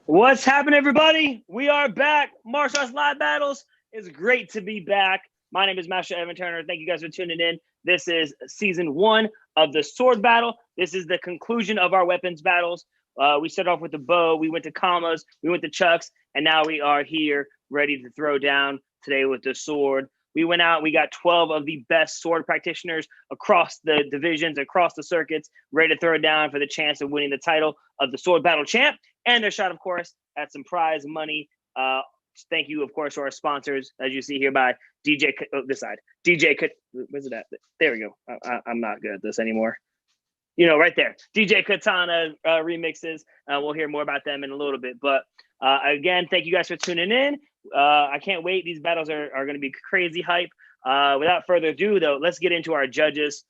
What's happening, everybody? We are back. Martial Arts Live Battles. It's great to be back. My name is Master Evan Turner. Thank you guys for tuning in. This is season 1 of the sword battle. This is the conclusion of our weapons battles. We started off with the bow. We went to commas. We went to chucks. And now we are here ready to throw down today with the sword. We went out. We got 12 of the best sword practitioners across the divisions, across the circuits, ready to throw it down for the chance of winning the title of the sword battle champ. And their shot, of course, at some prize money. Thank you, of course, to our sponsors, as you see here by DJ. This side, DJ. Where's it at? There we go. I'm not good at this anymore. You know, right there, DJ Katana remixes. We'll hear more about them in a little bit. But again, thank you guys for tuning in. I can't wait. These battles are going to be crazy hype. Without further ado, though, let's get into our judges,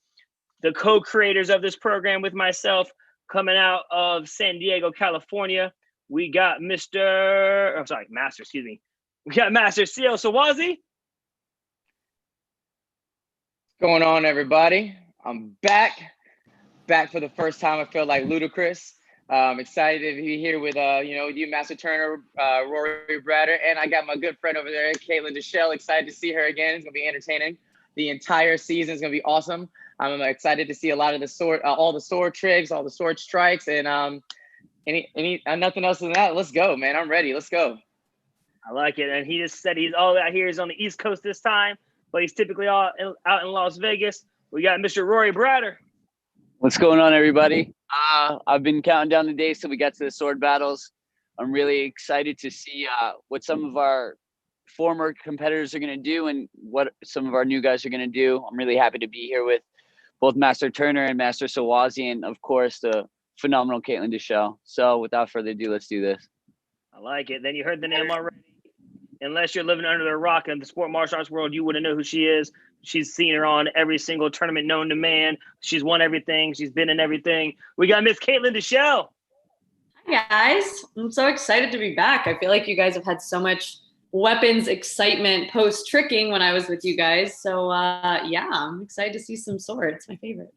the co-creators of this program with myself. Coming out of San Diego, California, we got Master, excuse me. We got Master CL Sawazi. What's going on, everybody? I'm back for the first time. I feel like Ludacris. I'm excited to be here with you, Master Turner, Rory Bratter, and I got my good friend over there, Caitlin Deshelle. Excited to see her again. It's gonna be entertaining. The entire season is gonna be awesome. I'm excited to see a lot of the sword, all the sword tricks, all the sword strikes, and nothing else than that. Let's go, man. I'm ready. Let's go. I like it. And he just said he's all out here is on the East Coast this time, but he's typically out in Las Vegas. We got Mr. Rory Bratter. What's going on, everybody? I've been counting down the days till we get to the sword battles. I'm really excited to see what some of our former competitors are going to do and what some of our new guys are going to do. I'm really happy to be here with both Master Turner and Master Sawazi, and of course the phenomenal Caitlin Deshelle. So without further ado, let's do this. I like it. Then you heard the name already. Unless you're living under the rock in the sport martial arts world, you wouldn't know who she is. She's seen her on every single tournament known to man. She's won everything. She's been in everything. We got Miss Caitlin Deshelle. Hi, guys. I'm so excited to be back. I feel like you guys have had so much weapons excitement post tricking when I was with you guys. So yeah, I'm excited to see some swords. My favorite.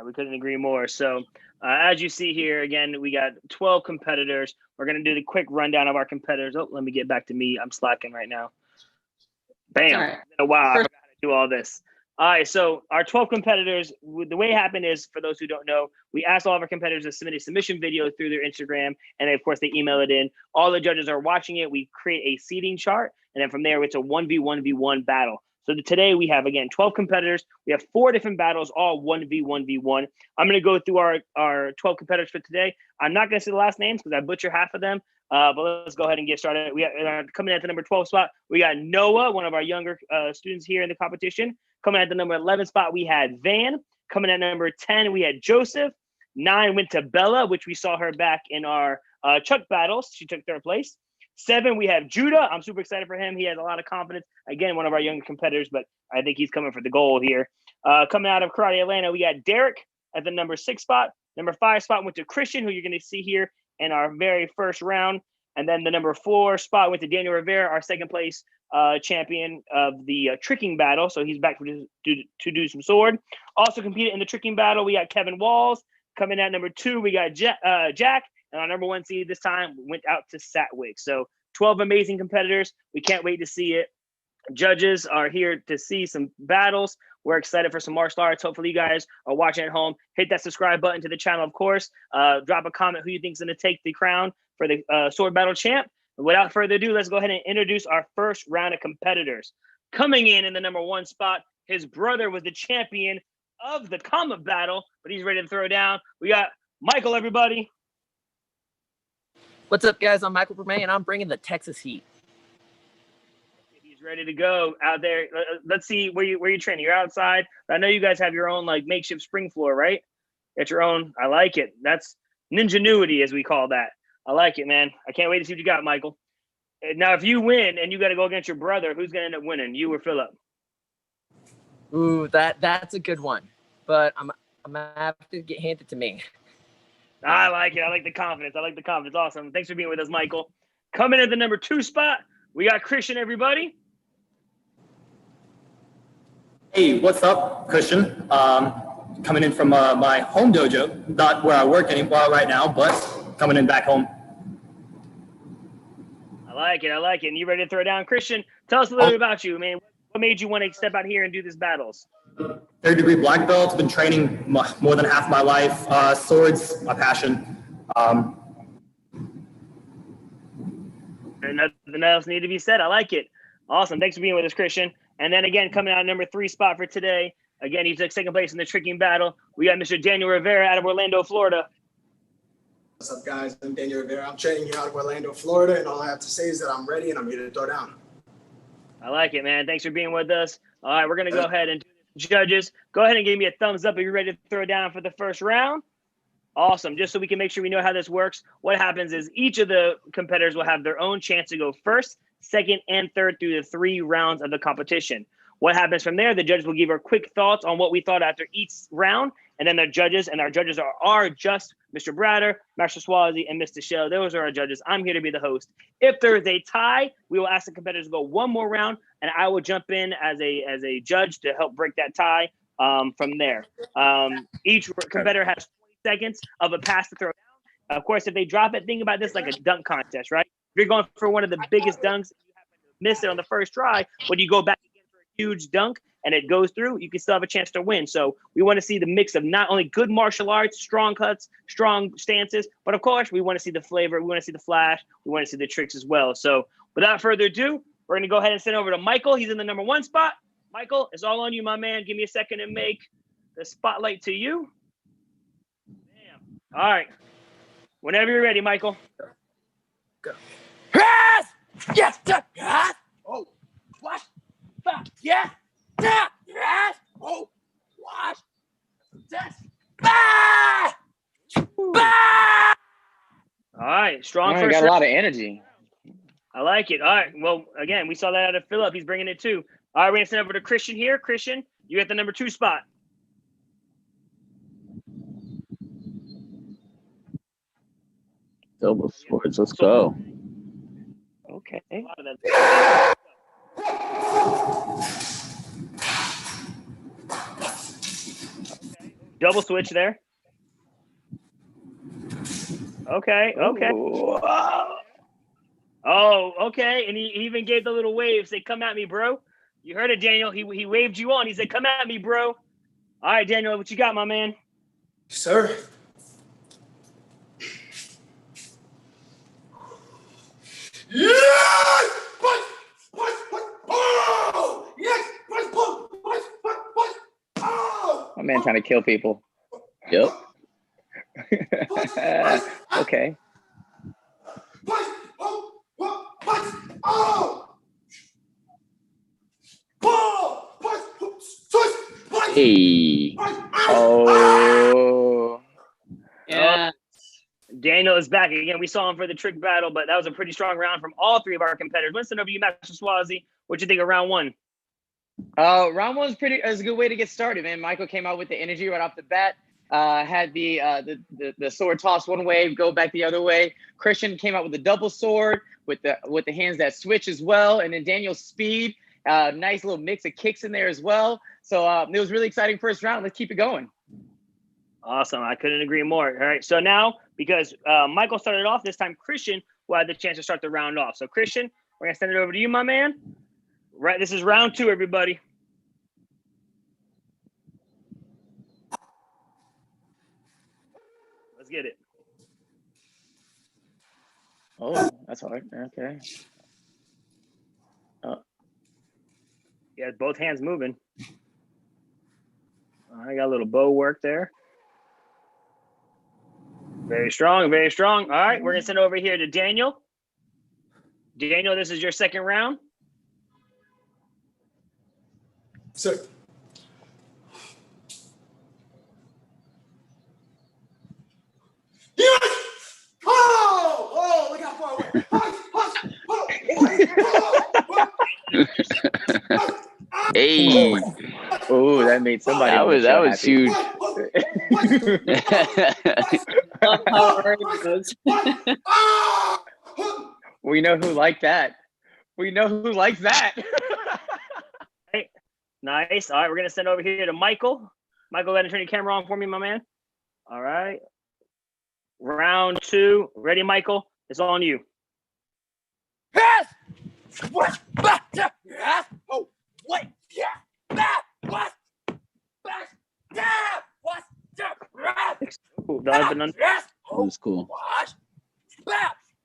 We couldn't agree more. So as you see here, again, we got 12 competitors. We're going to do the quick rundown of our competitors. Oh, let me get back to me. I'm slacking right now. Bam. Right. Wow, I forgot how to do all this. All right, so our 12 competitors, the way it happened is, for those who don't know, we asked all of our competitors to submit a submission video through their Instagram, and of course, they email it in. All the judges are watching it. We create a seating chart, and then from there, it's a 1v1v1 battle. So today we have, again, 12 competitors. We have 4 different battles, all 1v1v1. I'm going to go through our 12 competitors for today. I'm not going to say the last names because I butcher half of them, but let's go ahead and get started. We got coming at the number 12 spot, we got Noah, one of our younger students here in the competition. Coming at the number 11 spot, we had Van. Coming at number 10, we had Joseph. 9 went to Bella, which we saw her back in our Chuck battles. She took 3rd place. 7, we have Judah. I'm super excited for him. He has a lot of confidence. Again, one of our younger competitors, but I think he's coming for the gold here. Coming out of Karate Atlanta, we got Derek at the number 6 spot. Number 5 spot went to Christian, who you're going to see here in our very first round. And then the number 4 spot went to Daniel Rivera, our 2nd place champion of the tricking battle. So he's back to do some sword. Also competed in the tricking battle, we got Kevin Walls. Coming at number 2, we got Jack. And our number 1 seed this time went out to Satwick. So 12 amazing competitors. We can't wait to see it. Judges are here to see some battles. We're excited for some martial arts. Hopefully you guys are watching at home. Hit that subscribe button to the channel, of course. Drop a comment who you think is going to take the crown for the sword battle champ. Without further ado, let's go ahead and introduce our first round of competitors. Coming in the number 1 spot, his brother was the champion of the comma battle, but he's ready to throw down. We got Michael, everybody. What's up, guys? I'm Michael Permay, and I'm bringing the Texas Heat. He's ready to go out there. Let's see where you training. You're outside. I know you guys have your own like makeshift spring floor, right? At your own. I like it. That's ninjanuity, as we call that. I like it, man. I can't wait to see what you got, Michael. Now, if you win and you got to go against your brother, who's going to end up winning? You or Philip? Ooh, that's a good one. But I'm gonna have to get handed to me. I like it. I like the confidence. Awesome. Thanks for being with us, Michael. Coming in the number 2 spot, we got Christian, everybody. Hey, what's up, Christian? Coming in from my home dojo, not where I work anymore right now, but coming in back home. I like it. I like it. And you ready to throw down? Christian, tell us a little bit about you, man. What made you want to step out here and do these battles? Third-degree black belt. Been training more than half my life. Swords, my passion. And nothing else need to be said. I like it. Awesome. Thanks for being with us, Christian. And then again, coming out number 3 spot for today. Again, he took second place in the tricking battle. We got Mr. Daniel Rivera out of Orlando, Florida. What's up, guys? I'm Daniel Rivera. I'm training here out of Orlando, Florida, and all I have to say is that I'm ready and I'm here to throw down. I like it, man. Thanks for being with us. All right, we're going to go ahead and do this. Judges, go ahead and give me a thumbs up if you're ready to throw down for the first round. Awesome. Just so we can make sure we know how this works, what happens is each of the competitors will have their own chance to go first, second, and third through the 3 rounds of the competition. What happens from there, the judges will give our quick thoughts on what we thought after each round, and then the judges, and our judges are just Mr. Bratter, Master Swazi, and Mr. Shell. Those are our judges. I'm here to be the host. If there is a tie, we will ask the competitors to go one more round, and I will jump in as a judge to help break that tie from there. Each competitor has 20 seconds of a pass to throw down. Of course, if they drop it, think about this like a dunk contest, right? If you're going for one of the biggest dunks, you happen to miss it on the first try, when you go back again for a huge dunk and it goes through, you can still have a chance to win. So we want to see the mix of not only good martial arts, strong cuts, strong stances, but of course, we want to see the flavor, we want to see the flash, we want to see the tricks as well. So without further ado, we're going to go ahead and send over to Michael. He's in the number 1 spot. Michael, it's all on you, my man. Give me a second to make the spotlight to you. All right. Whenever you're ready, Michael. Go. Yes! Yes! Yes! Oh, what? Yes! Yes! Oh, what? Yes! Bah! Bah! All right. Strong I first got a round. lot of energy. I like it. All right. Well, again, we saw that out of Philip. He's bringing it too. All right. We're going to send over to Christian here. Christian, you at the number 2 spot. Double swords. Let's go. Okay. Double switch there. Okay. Okay. Oh, okay. And he even gave the little wave. Say, come at me, bro. You heard it, Daniel. He waved you on. He said, come at me, bro. All right, Daniel, what you got, my man? Sir. Yes! Oh! Yes! Oh! My man trying to kill people. Yep. Okay. Hey. Oh. Yeah. Daniel is back again. We saw him for the trick battle, but that was a pretty strong round from all 3 of our competitors. Let's send over you, Master Swazi. What you think of round 1? Round 1 is a good way to get started, man. Michael came out with the energy right off the bat. Had the sword toss one way, go back the other way. Christian came out with the double sword with the hands that switch as well, and then Daniel's speed. Nice little mix of kicks in there as well. So it was really exciting first round. Let's keep it going. Awesome. I couldn't agree more. All right. So now, because Michael started off, this time Christian will have the chance to start the round off. So Christian, we're going to send it over to you, my man. Right. This is round 2, everybody. Let's get it. Oh, that's hard. Okay. Yeah, both hands moving. I got a little bow work there. Very strong, very strong. All right, we're going to send over here to Daniel. Daniel, this is your second round. Sir. Yes! Oh, look how far away. Hey. Oh, that made somebody. That was happy. huge. Love how hard it goes. We know who liked that. We know who likes that. Hey, nice. All right, we're going to send over here to Michael. Michael, go ahead and turn your camera on for me, my man. All right. Round 2. Ready, Michael? It's on you. Cool. Dive and That was cool.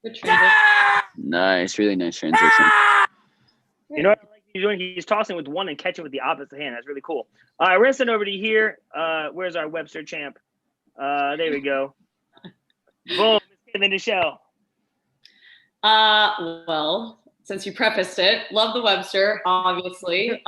Good transition. Nice, really nice transition. You know what I like he's doing? He's tossing with one and catching with the opposite hand. That's really cool. All right, we're gonna send over to here. Where's our Webster champ? There we go. Boom, Miss Caitlin Michelle. Well, since you prefaced it, love the Webster, obviously.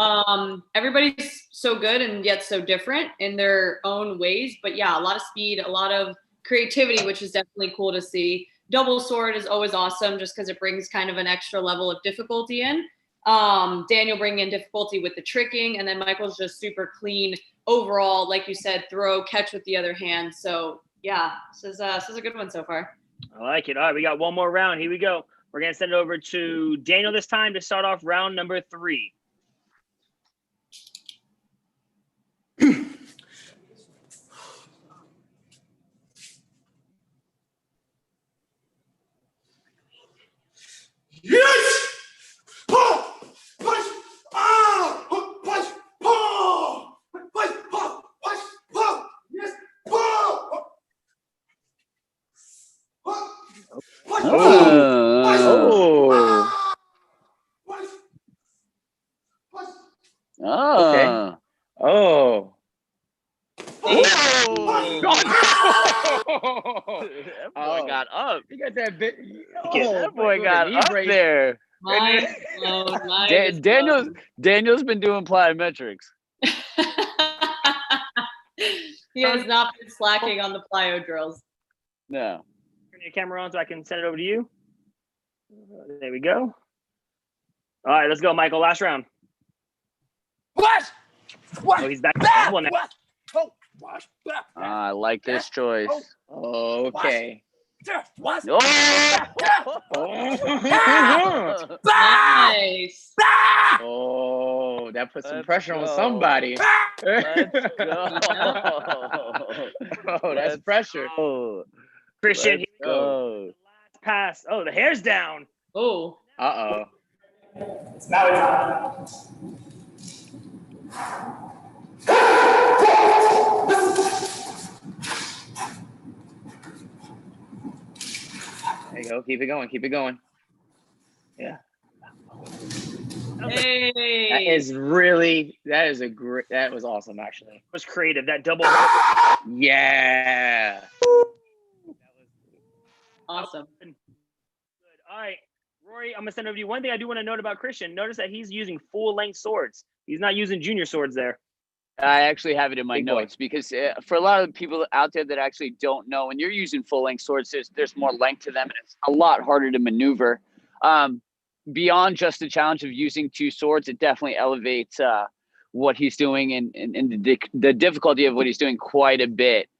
Everybody's so good and yet so different in their own ways. But yeah, a lot of speed, a lot of creativity, which is definitely cool to see. Double sword is always awesome just because it brings kind of an extra level of difficulty in. Daniel bringing in difficulty with the tricking, and then Michael's just super clean overall, like you said, throw, catch with the other hand. So yeah, this is a good one so far. I like it. All right, we got one more round. Here we go. We're gonna send it over to Daniel this time to start off round number 3. Yes! Pull! Push! Ah! Push! Pull! Push! Pull! Push! Pull! Yes! Pull! Push! Push! Oh. Push! Push! Oh. Oh. That boy got up. You got that bit. That boy got up there. Mind blown, mind blown. Daniel's been doing plyometrics. He has not been slacking on the plyo drills. No. Turn your camera on so I can send it over to you. There we go. All right, let's go, Michael. Last round. What? Oh, he's back. One now. I like this choice. Okay. Oh. Nice. Oh, that put some Let's pressure on go. somebody. Let's go. Oh, that's pressure. Oh, Christian, let's go. last pass. Oh, the hair's down. Oh. Uh-oh. There you go. Keep it going. Keep it going. Yeah. Hey. That was awesome, actually. Was creative. That double. Yeah. Awesome. Good. All right, Rory, I'm gonna send over to you. One thing I do want to note about Christian, notice that he's using full-length swords. He's not using junior swords there. I actually have it in my Big boy. notes because for a lot of the people out there that actually don't know, when you're using full-length swords, there's more length to them, and it's a lot harder to maneuver. Beyond just the challenge of using 2 swords, it definitely elevates what he's doing and the difficulty of what he's doing quite a bit.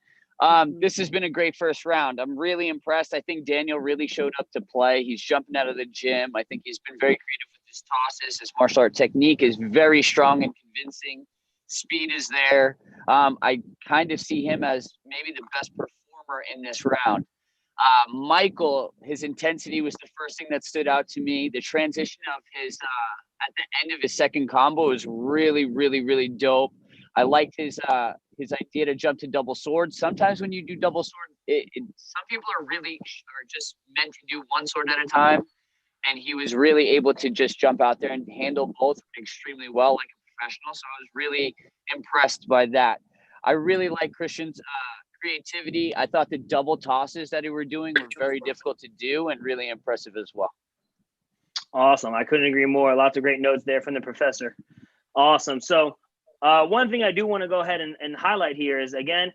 This has been a great first round. I'm really impressed. I think Daniel really showed up to play. He's jumping out of the gym. I think he's been very creative with his tosses. His martial art technique is very strong and convincing. Speed is there. I kind of see him as maybe the best performer in this round. Michael, his intensity was the first thing that stood out to me. The transition of his at the end of his second combo was really, really, really dope. I liked his idea to jump to double sword. Sometimes when you do double sword, some people are just meant to do one sword at a time, and he was really able to just jump out there and handle both extremely well, like a professional. So I was really impressed by that. I really like Christian's creativity. I thought the double tosses that he were doing were very difficult to do and really impressive as well. Awesome. I couldn't agree more. Lots of great notes there from the professor. Awesome. So one thing I do want to go ahead and highlight here is, again,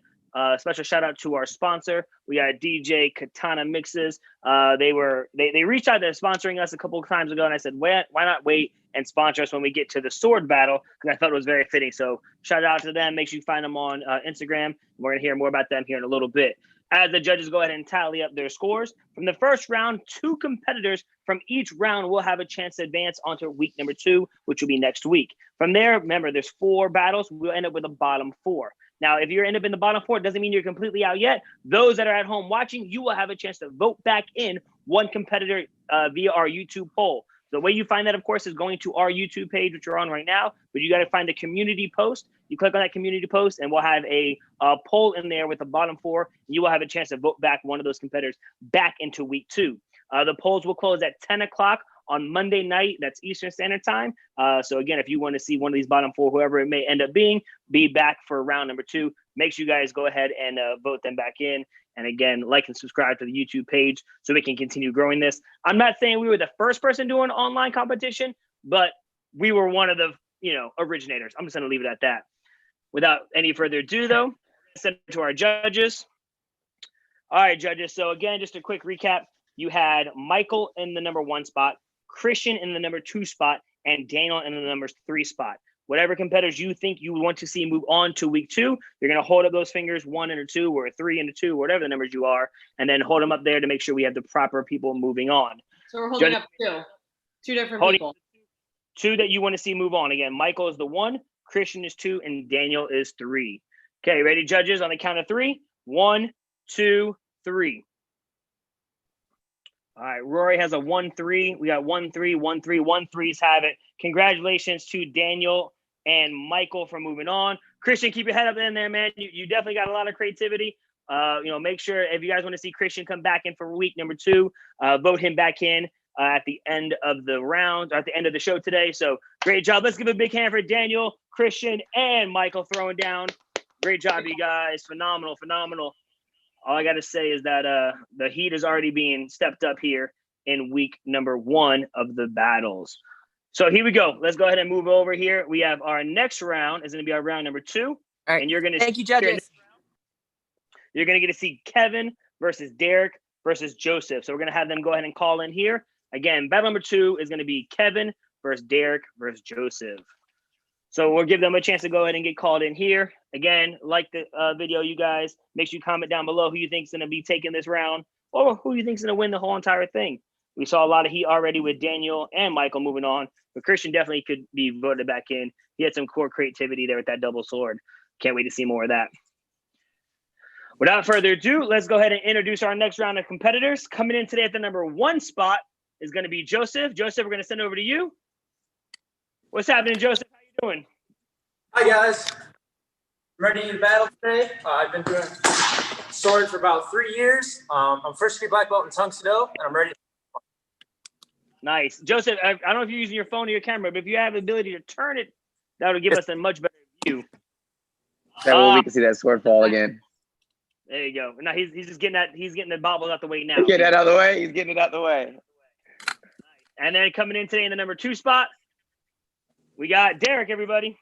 special shout out to our sponsor. We got DJ Katana Mixes. They reached out to sponsoring us a couple of times ago, and I said, why not wait and sponsor us when we get to the sword battle? Because I thought it was very fitting. So shout out to them. Make sure you find them on Instagram. We're going to hear more about them here in a little bit. As the judges go ahead and tally up their scores, from the first round, 2 competitors from each round will have a chance to advance onto week number 2, which will be next week. From there, remember, there's 4 battles. We'll end up with a bottom 4. Now, if you end up in the bottom 4, it doesn't mean you're completely out yet. Those that are at home watching, you will have a chance to vote back in one competitor via our YouTube poll. The way you find that, of course, is going to our YouTube page, which you're on right now, but you got to find the community post. You click on that community post and we'll have a poll in there with the bottom 4. You will have a chance to vote back one of those competitors back into week 2. The polls will close at 10 o'clock on Monday night. That's Eastern Standard Time. So again, if you want to see one of these bottom 4, whoever it may end up being, be back for round number 2. Make sure you guys go ahead and vote them back in. And again, like and subscribe to the YouTube page so we can continue growing this. I'm not saying we were the first person doing online competition, but we were one of the, originators. I'm just going to leave it at that. Without any further ado, though, send it to our judges. All right, judges. So again, just a quick recap. You had Michael in the number 1 spot, Christian in the number 2 spot, and Daniel in the number 3 spot. Whatever competitors you think you want to see move on to week 2, you're going to hold up those fingers, 1 and a 2 or 3 and a 2, whatever the numbers you are, and then hold them up there to make sure we have the proper people moving on. So we're holding up 2 different people. 2 that you want to see move on. Again, Michael is the 1, Christian is 2, and Daniel is 3. Okay, ready, judges? On the count of 3. 1, 2, 3. All right, Rory has a 1-3. We got 1-3, 1-3, 1-3s have it. Congratulations to Daniel and Michael for moving on. Christian, keep your head up in there, man. You definitely got a lot of creativity. Make sure if you guys want to see Christian come back in for week number 2, vote him back in at the end of the round, or at the end of the show today. So great job. Let's give a big hand for Daniel, Christian, and Michael throwing down. Great job, you guys. Phenomenal, phenomenal. All I got to say is that the heat is already being stepped up here in week number 1 of the battles. So here we go. Let's go ahead and move over here. We have our next round is going to be our round number 2. All right. And you're going to Thank you, judges. You're going to get to see Kevin versus Derek versus Joseph. So we're going to have them go ahead and call in here. Again, battle number 2 is going to be Kevin versus Derek versus Joseph. So we'll give them a chance to go ahead and get called in here. Again, like the video, you guys. Make sure you comment down below who you think is going to be taking this round or who you think is going to win the whole entire thing. We saw a lot of heat already with Daniel and Michael moving on, but Christian definitely could be voted back in. He had some core creativity there with that double sword. Can't wait to see more of that. Without further ado, let's go ahead and introduce our next round of competitors. Coming in today at the number 1 spot is going to be Joseph. Joseph, we're going to send over to you. What's happening, Joseph? How you doing? Hi, guys. Ready to battle today. I've been doing sword for about 3 years. I'm first degree black belt in Tungsten Do, and I'm ready. Nice. Joseph, I don't know if you're using your phone or your camera, but if you have the ability to turn it, that would give us a much better view. That way we can see that sword fall again. There you go. Now he's just getting that. He's getting the bobbles out the way now. Get that out of the way. He's getting it out the way. And then coming in today in the number 2 spot, we got Derek. Everybody.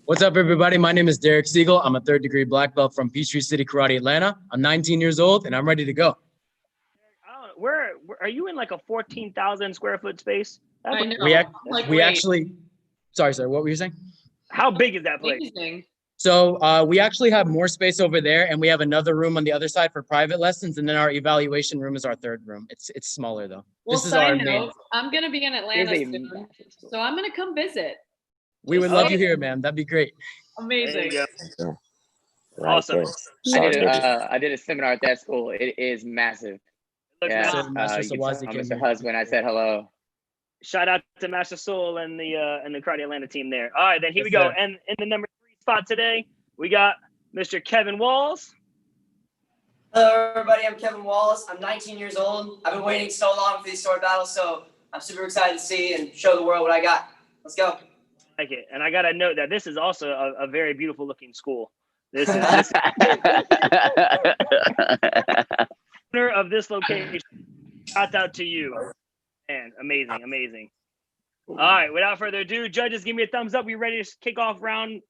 What's up, everybody? My name is Derek Siegel. I'm a 3rd degree black belt from Peachtree City Karate, Atlanta. I'm 19 years old, and I'm ready to go. Where are you in, like a 14,000 square foot space? I know. We actually, sorry, what were you saying? How big is that place? Amazing. So we actually have more space over there, and we have another room on the other side for private lessons, and then our evaluation room is our 3rd room. It's smaller though. Well, this is our side note, I'm gonna be in Atlanta soon, so I'm gonna come visit. We would love you here, man. That'd be great. Amazing. Awesome. I did a seminar at that school. It is massive. Yeah, Mr. Husband, I said hello. Shout out to Master Soul and the Karate Atlanta team there. All right, then here we go. And in the number 3 spot today, we got Mr. Kevin Walls. Hello, everybody. I'm Kevin Wallace. I'm 19 years old. I've been waiting so long for these sword battles, so I'm super excited to see and show the world what I got. Let's go. Like it. And I got to note that this is also a very beautiful looking school. This is owner of this location. Shout out to you. Man, amazing, amazing. All right, without further ado, judges, give me a thumbs up. We ready to kick off battle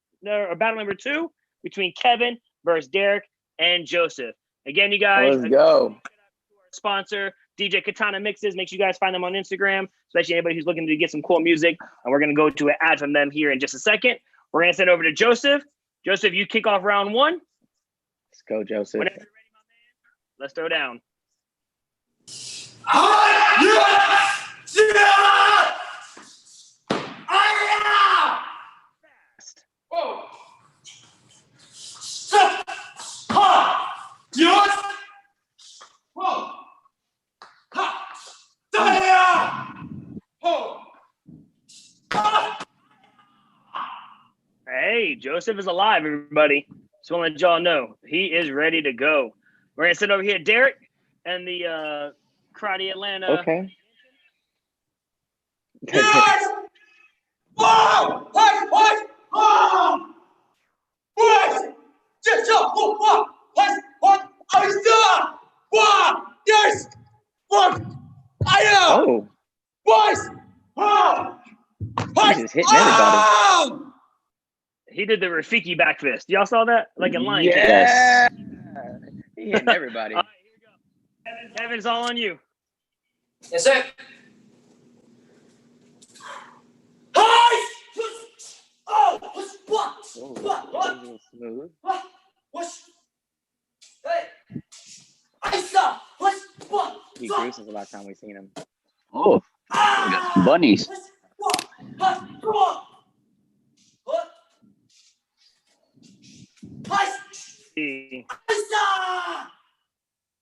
number 2 between Kevin versus Derek and Joseph. Again, you guys. Let's go. Sponsor, DJ Katana Mixes. Make sure you guys find them on Instagram, especially anybody who's looking to get some cool music. And we're going to go to an ad from them here in just a second. We're going to send over to Joseph. Joseph, you kick off round 1. Let's go, Joseph. Whenever you're ready, my man, let's throw down. Whoa. Whoa. Hey, Joseph is alive, everybody. Just want to let y'all know he is ready to go. We're gonna send over here Derek and the Karate Atlanta. Okay. Yes! Whoa! What? Oh! What? Just what? I stop! What? Yes! What? I know! Oh, What? Oh! he's just hitting everybody. Oh! He did the Rafiki back fist. Y'all saw that? Like a lion. King. Yeah. He hitting everybody. All right, here we go. Kevin, it's all on you. Yes, sir. Oh, what? Oh, smooth. What? Hey, I saw. What? He grew since the last time we seen him. Oh, we got some bunnies.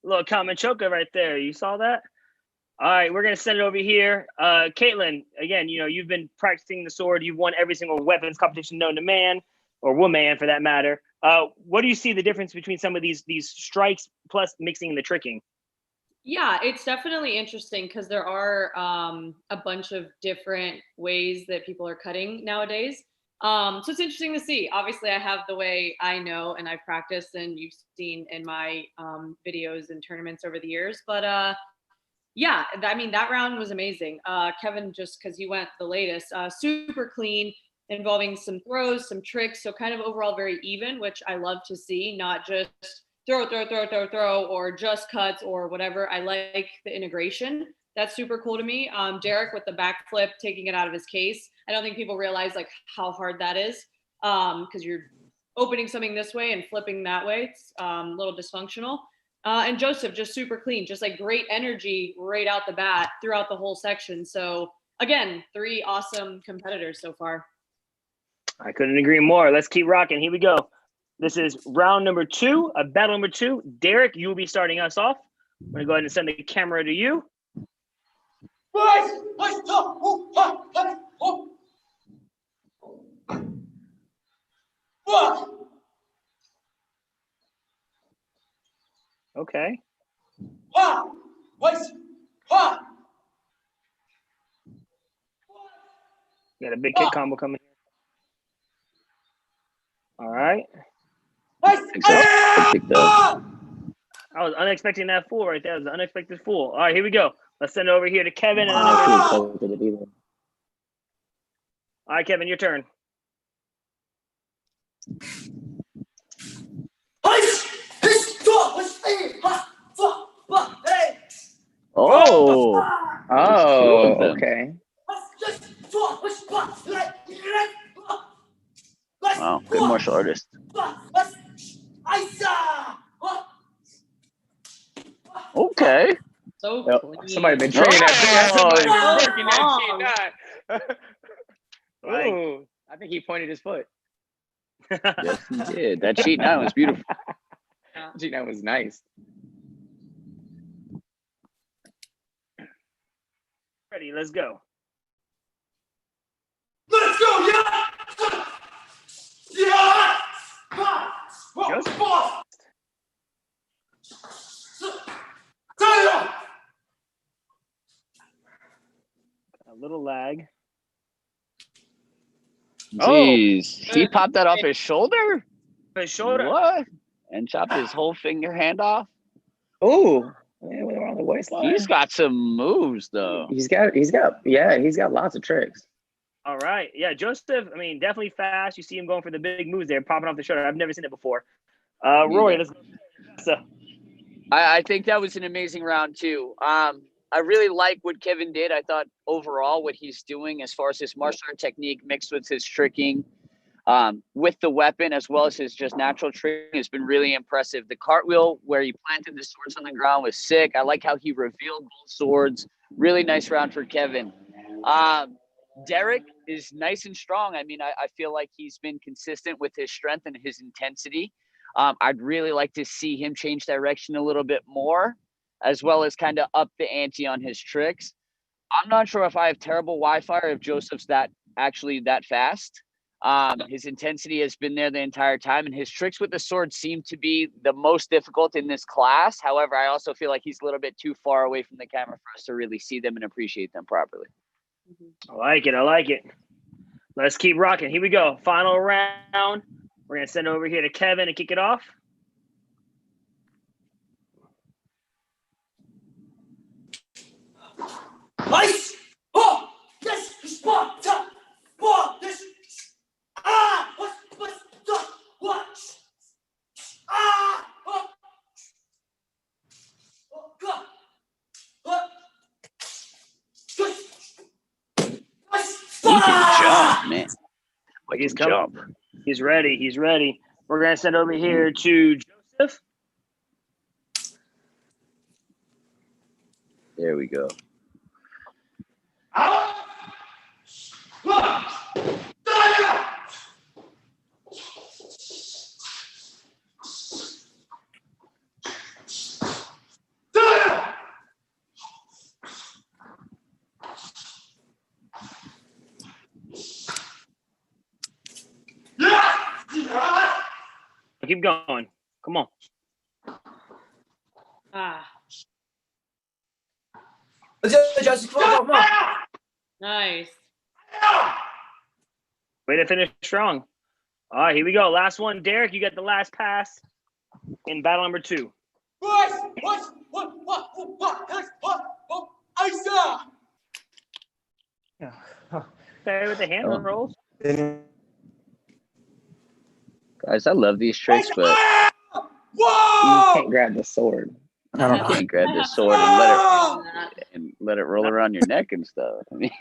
Little common choker right there. You saw that? All right, we're gonna send it over here. Caitlin, again, you've been practicing the sword. You've won every single weapons competition known to man or woman, for that matter. What do you see the difference between some of these strikes plus mixing the tricking? Yeah, it's definitely interesting because there are a bunch of different ways that people are cutting nowadays. So it's interesting to see. Obviously, I have the way I know and I've practiced, and you've seen in my videos and tournaments over the years. But yeah, I mean, that round was amazing. Kevin, just because he went the latest, super clean, involving some throws, some tricks. So kind of overall very even, which I love to see, not just throw, or just cuts or whatever. I like the integration. That's super cool to me. Derek with the backflip, taking it out of his case. I don't think people realize like how hard that is because you're opening something this way and flipping that way. It's a little dysfunctional. And Joseph, just super clean, just like great energy right out the bat throughout the whole section. So again, 3 awesome competitors so far. I couldn't agree more. Let's keep rocking. Here we go. This is round number 2, battle number 2. Derek, you will be starting us off. I'm going to go ahead and send the camera to you. Okay. Got a big kick combo coming. All right. I was unexpecting that fool right there. That was an unexpected fool. All right, here we go. Let's send it over here to Kevin. All right, Kevin, your turn. Oh, okay. Wow, good martial artist. Okay. So Yep. Somebody been training that. Somebody been working that shit. Ooh, I think he pointed his foot. Yes, he did. That cheat 9 was beautiful. Cheat 9 was nice. Ready, let's go. Let's go, yeah! Yeah! A little lag. Jeez, he popped that off his shoulder? His shoulder? What? And chopped his whole hand off? Oh, yeah, went around the waistline. He's got some moves though. He's got lots of tricks. All right. Yeah, Joseph, I mean, definitely fast. You see him going for the big moves there, popping off the shoulder. I've never seen it before. Rory, let's go. So. I think that was an amazing round too. I really like what Kevin did. I thought overall what he's doing as far as his martial art technique mixed with his tricking with the weapon as well as his just natural tricking has been really impressive. The cartwheel where he planted the swords on the ground was sick. I like how he revealed both swords. Really nice round for Kevin. Derek is nice and strong. I mean, I feel like he's been consistent with his strength and his intensity. I'd really like to see him change direction a little bit more, as well as kind of up the ante on his tricks. I'm not sure if I have terrible Wi-Fi or if Joseph's that fast. His intensity has been there the entire time, and his tricks with the sword seem to be the most difficult in this class. However, I also feel like he's a little bit too far away from the camera for us to really see them and appreciate them properly. I like it. I like it. Let's keep rocking. Here we go. Final round. We're going to send it over here to Kevin to kick it off. Nice. Oh, yes, Sparta. Oh, this. Ah, what? Ah, oh. Oh, God. What? He can jump, man. Like He's he's coming. jump. He's ready. He's ready. We're going to send over here to Joseph. There we go. Keep going. Come on. Ah, Let's go, Joseph. Come on, come on. nice. Way to finish strong. All right, here we go. Last one. Derek, you got the last pass in battle number 2. Okay, with the hand rolls. Guys, I love these tricks, but You can't grab the sword. you can't grab the sword and let it roll around your neck and stuff. I mean,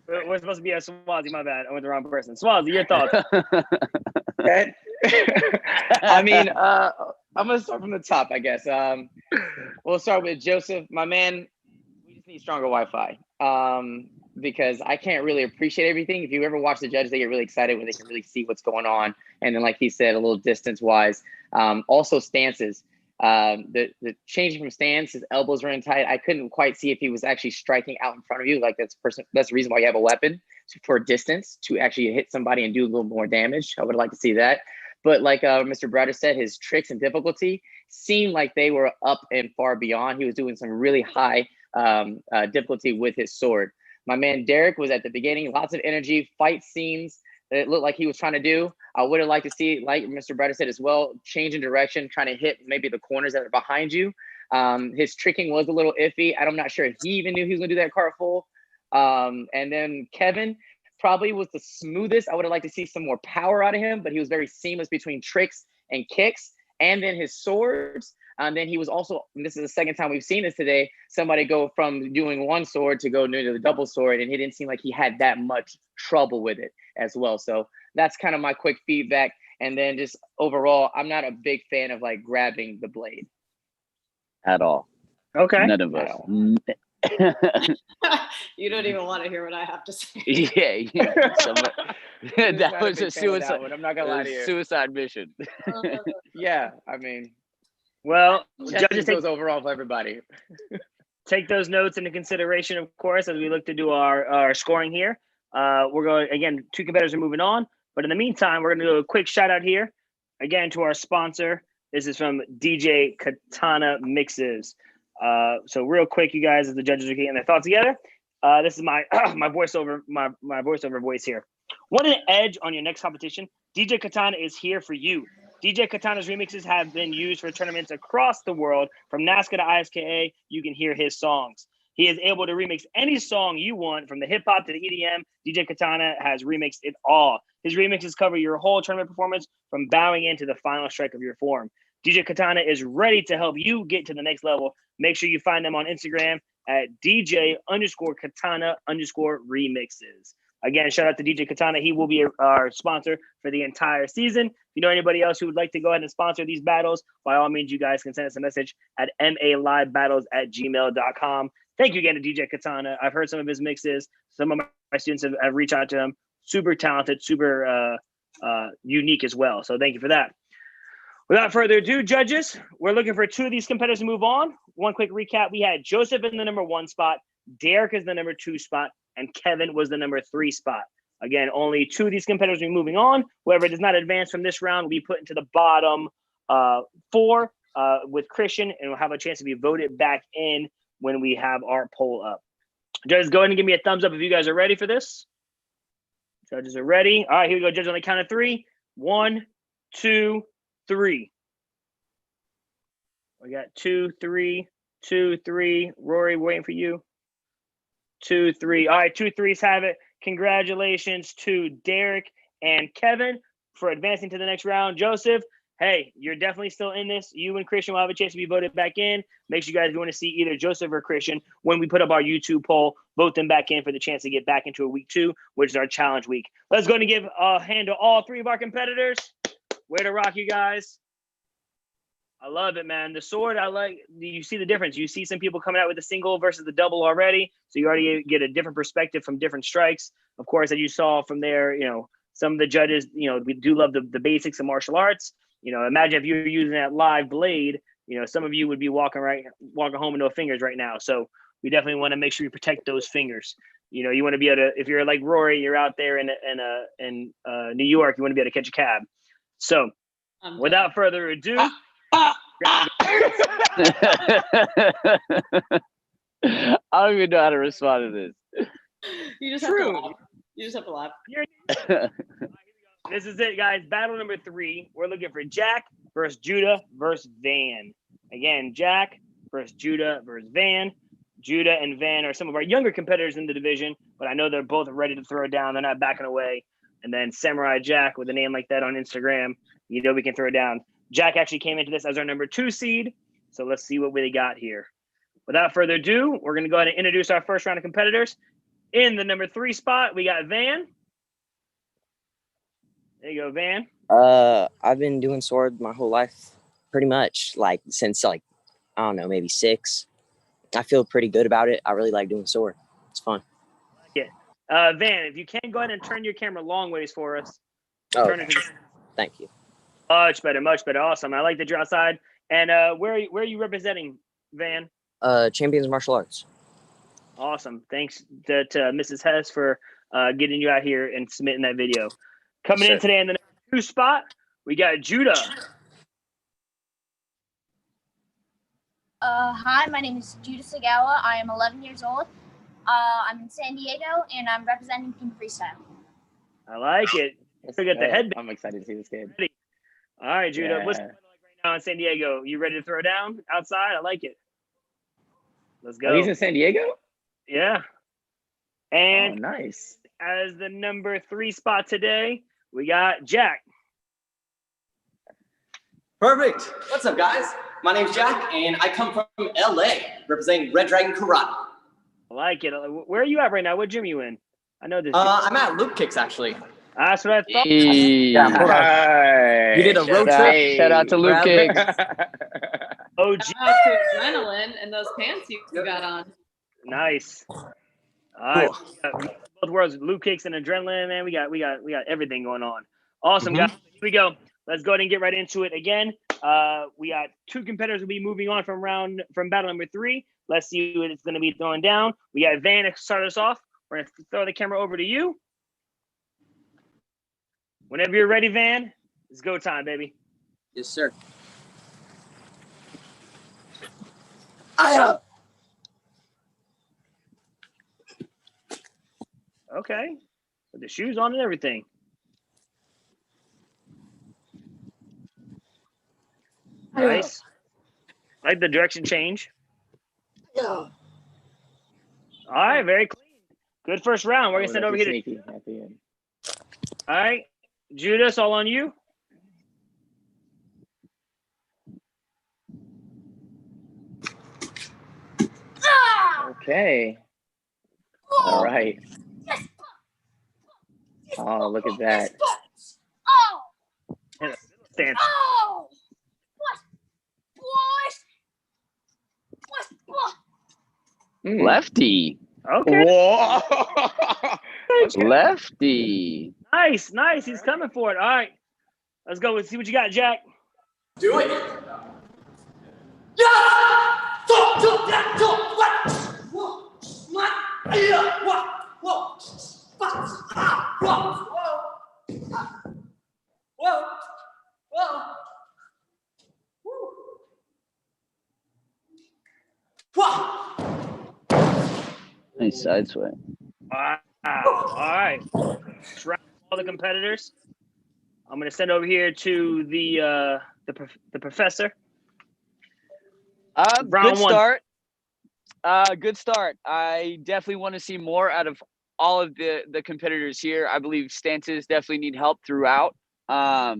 We're supposed to be at Swazi. My bad. I went the wrong person. Swazi, your thoughts? I mean, I'm gonna start from the top, I guess. We'll start with Joseph, my man. We just need stronger Wi-Fi, because I can't really appreciate everything. If you ever watch the judges, they get really excited when they can really see what's going on, and then, like he said, a little distance-wise. Also stances. The changing from stance, his elbows were in tight. I couldn't quite see if he was actually striking out in front of you. Like that's the reason why you have a weapon, for distance, to actually hit somebody and do a little more damage. I would like to see that. But like Mr. Bratter said, his tricks and difficulty seemed like they were up and far beyond. He was doing some really high difficulty with his sword. My man Derek was at the beginning, lots of energy, fight scenes that it looked like he was trying to do. I would have liked to see, like Mr. Bratter said as well, change in direction, trying to hit maybe the corners that are behind you. His tricking was a little iffy. I'm not sure if he even knew he was gonna do that cart full. And then Kevin probably was the smoothest. I would have liked to see some more power out of him, but he was very seamless between tricks and kicks, and then his swords. And then he was also, and this is the second time we've seen this today, somebody go from doing one sword to go into the double sword, and he didn't seem like he had that much trouble with it as well. So that's kind of my quick feedback. And then just overall, I'm not a big fan of like grabbing the blade. at all. Okay. None of us. You don't even want to hear what I have to say. Yeah. That was a suicide. I'm not gonna lie to you. Suicide mission. Yeah, I mean, Well, judges goes overall for everybody. take those notes into consideration, of course, as we look to do our scoring here. We're going, again, 2 competitors are moving on. But in the meantime, we're going to do a quick shout out here, again, to our sponsor. This is from DJ Katana Mixes. So real quick, you guys, as the judges are getting their thoughts together, this is my my voiceover voice here. Want an edge on your next competition? DJ Katana is here for you. DJ Katana's remixes have been used for tournaments across the world. From NASCA to ISKA, you can hear his songs. He is able to remix any song you want, from the hip-hop to the EDM. DJ Katana has remixed it all. His remixes cover your whole tournament performance, from bowing into the final strike of your form. DJ Katana is ready to help you get to the next level. Make sure you find them on Instagram at DJ_Katana_remixes. Again, shout out to DJ Katana. He will be our sponsor for the entire season. If you know anybody else who would like to go ahead and sponsor these battles, by all means, you guys can send us a message at malivebattles@gmail.com. Thank you again to DJ Katana. I've heard some of his mixes. Some of my students have reached out to him. Super talented, super unique as well. So thank you for that. Without further ado, judges, we're looking for 2 of these competitors to move on. One quick recap. We had Joseph in the number 1 spot, Derek is the number 2 spot, and Kevin was the number 3 spot. Again, only 2 of these competitors will be moving on. Whoever does not advance from this round will be put into the bottom 4 with Christian, and will have a chance to be voted back in when we have our poll up. Judges, go ahead and give me a thumbs up if you guys are ready for this. Judges are ready. All right, here we go. Judges on the count of 3. 1, 2, 3. We got 2, 3, 2, 3. Rory, waiting for you. 2, 3. All right, 2 3s have it. Congratulations to Derek and Kevin for advancing to the next round. Joseph, hey, you're definitely still in this. You and Christian will have a chance to be voted back in. Make sure you guys, if you want to see either Joseph or Christian, when we put up our YouTube poll, vote them back in for the chance to get back into a week 2, which is our challenge week. Let's go and give a hand to all 3 of our competitors. Way to rock, you guys. I love it, man. The sword, I like. You see the difference. You see some people coming out with the single versus the double already. So you already get a different perspective from different strikes. Of course, as you saw from there, some of the judges, we do love the basics of martial arts. Imagine if you were using that live blade, some of you would be walking home with no fingers right now. So we definitely want to make sure you protect those fingers. You want to be able to, if you're like Rory, you're out there in New York, you want to be able to catch a cab. So without further ado, I don't even know how to respond to this. You just have to laugh. You just have to laugh. This is it, guys. Battle number 3. We're looking for Jack versus Judah versus Van. Again, Jack versus Judah versus Van. Judah and Van are some of our younger competitors in the division, but I know they're both ready to throw down. They're not backing away. And then Samurai Jack, with a name like that on Instagram, we can throw down. Jack actually came into this as our number 2 seed. So let's see what we got here. Without further ado, we're going to go ahead and introduce our first round of competitors. In the number 3 spot, we got Van. There you go, Van. I've been doing sword my whole life, pretty much, since I don't know, maybe 6. I feel pretty good about it. I really like doing sword. It's fun. Yeah. Van, if you can, go ahead and turn your camera long ways for us. Oh, Turn it thank you. Much better, much better. Awesome. I like that you're outside. And where are you representing, Van? Champions Martial Arts. Awesome. Thanks to Mrs. Hess for getting you out here and submitting that video. Coming in today in the number 2 spot, we got Judah. Hi, my name is Judah Sagawa. I am 11 years old. I'm in San Diego, and I'm representing Team Freestyle. I like it. Forget the headband. I'm excited to see this kid. All right, Judah. Yeah. What's going on right now in San Diego? You ready to throw down outside? I like it. Let's go. Oh, he's in San Diego? Yeah. And nice. As the number 3 spot today, we got Jack. Perfect. What's up, guys? My name's Jack, and I come from LA, representing Red Dragon Karate. I like it. Where are you at right now? What gym are you in? I know this. I'm at Loop Kicks, actually. That's what I thought. You did a road trip. Shout out to Luke Kicks. OG. Shout out to Adrenaline and those pants you got on. Nice. All right. Both worlds, Luke Kicks and Adrenaline, man. We got everything going on. Awesome, guys. Here we go. Let's go ahead and get right into it again. We got 2 competitors will be moving on from battle number 3. Let's see what it's going to be throwing down. We got Van to start us off. We're going to throw the camera over to you. Whenever you're ready, Van, it's go time, baby. Yes, sir. Okay. With the shoes on and everything. Nice. Like the direction change. All right, very clean. Good first round. We're going to send over here Sneaky at the end. All right. Judas, all on you. Okay. All right. Oh, look at that. Stand. Lefty. Okay. Whoa. Lefty. Nice, nice. He's coming for it. All right. Let's go. Let's see what you got, Jack. Do it. Yeah! Nice side sway. Wow. All right. Round all the competitors. I'm gonna send over here to the professor. Good Round one. start. Good start. I definitely want to see more out of all of the competitors here. I believe stances definitely need help throughout. I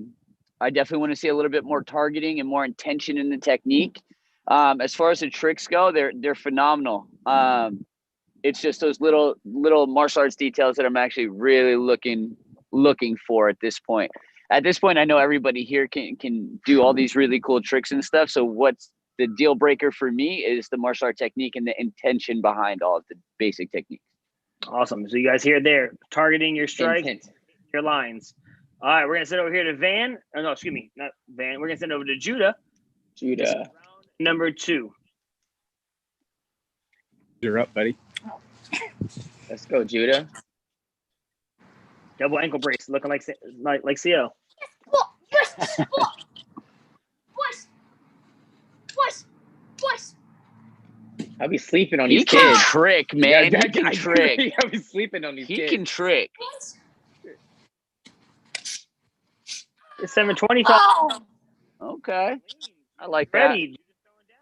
definitely want to see a little bit more targeting and more intention in the technique. As far as the tricks go, they're phenomenal. It's just those little martial arts details that I'm actually really looking for at this point. At this point, I know everybody here can do all these really cool tricks and stuff. So what's the deal breaker for me is the martial art technique and the intention behind all of the basic techniques. Awesome. So you guys hear there, targeting your strike, your lines. All right, we're gonna send over here to Van. Oh, no, excuse me, not Van. We're gonna send over to Judah. Judah. Round number 2. You're up, buddy. Let's go, Judah. Double ankle brace, looking like CO. I'll be sleeping on He these can kids. trick, man. He can trick. I'll be sleeping on these kids. He can trick. It's 7:25. Okay. I like that. Ready. Just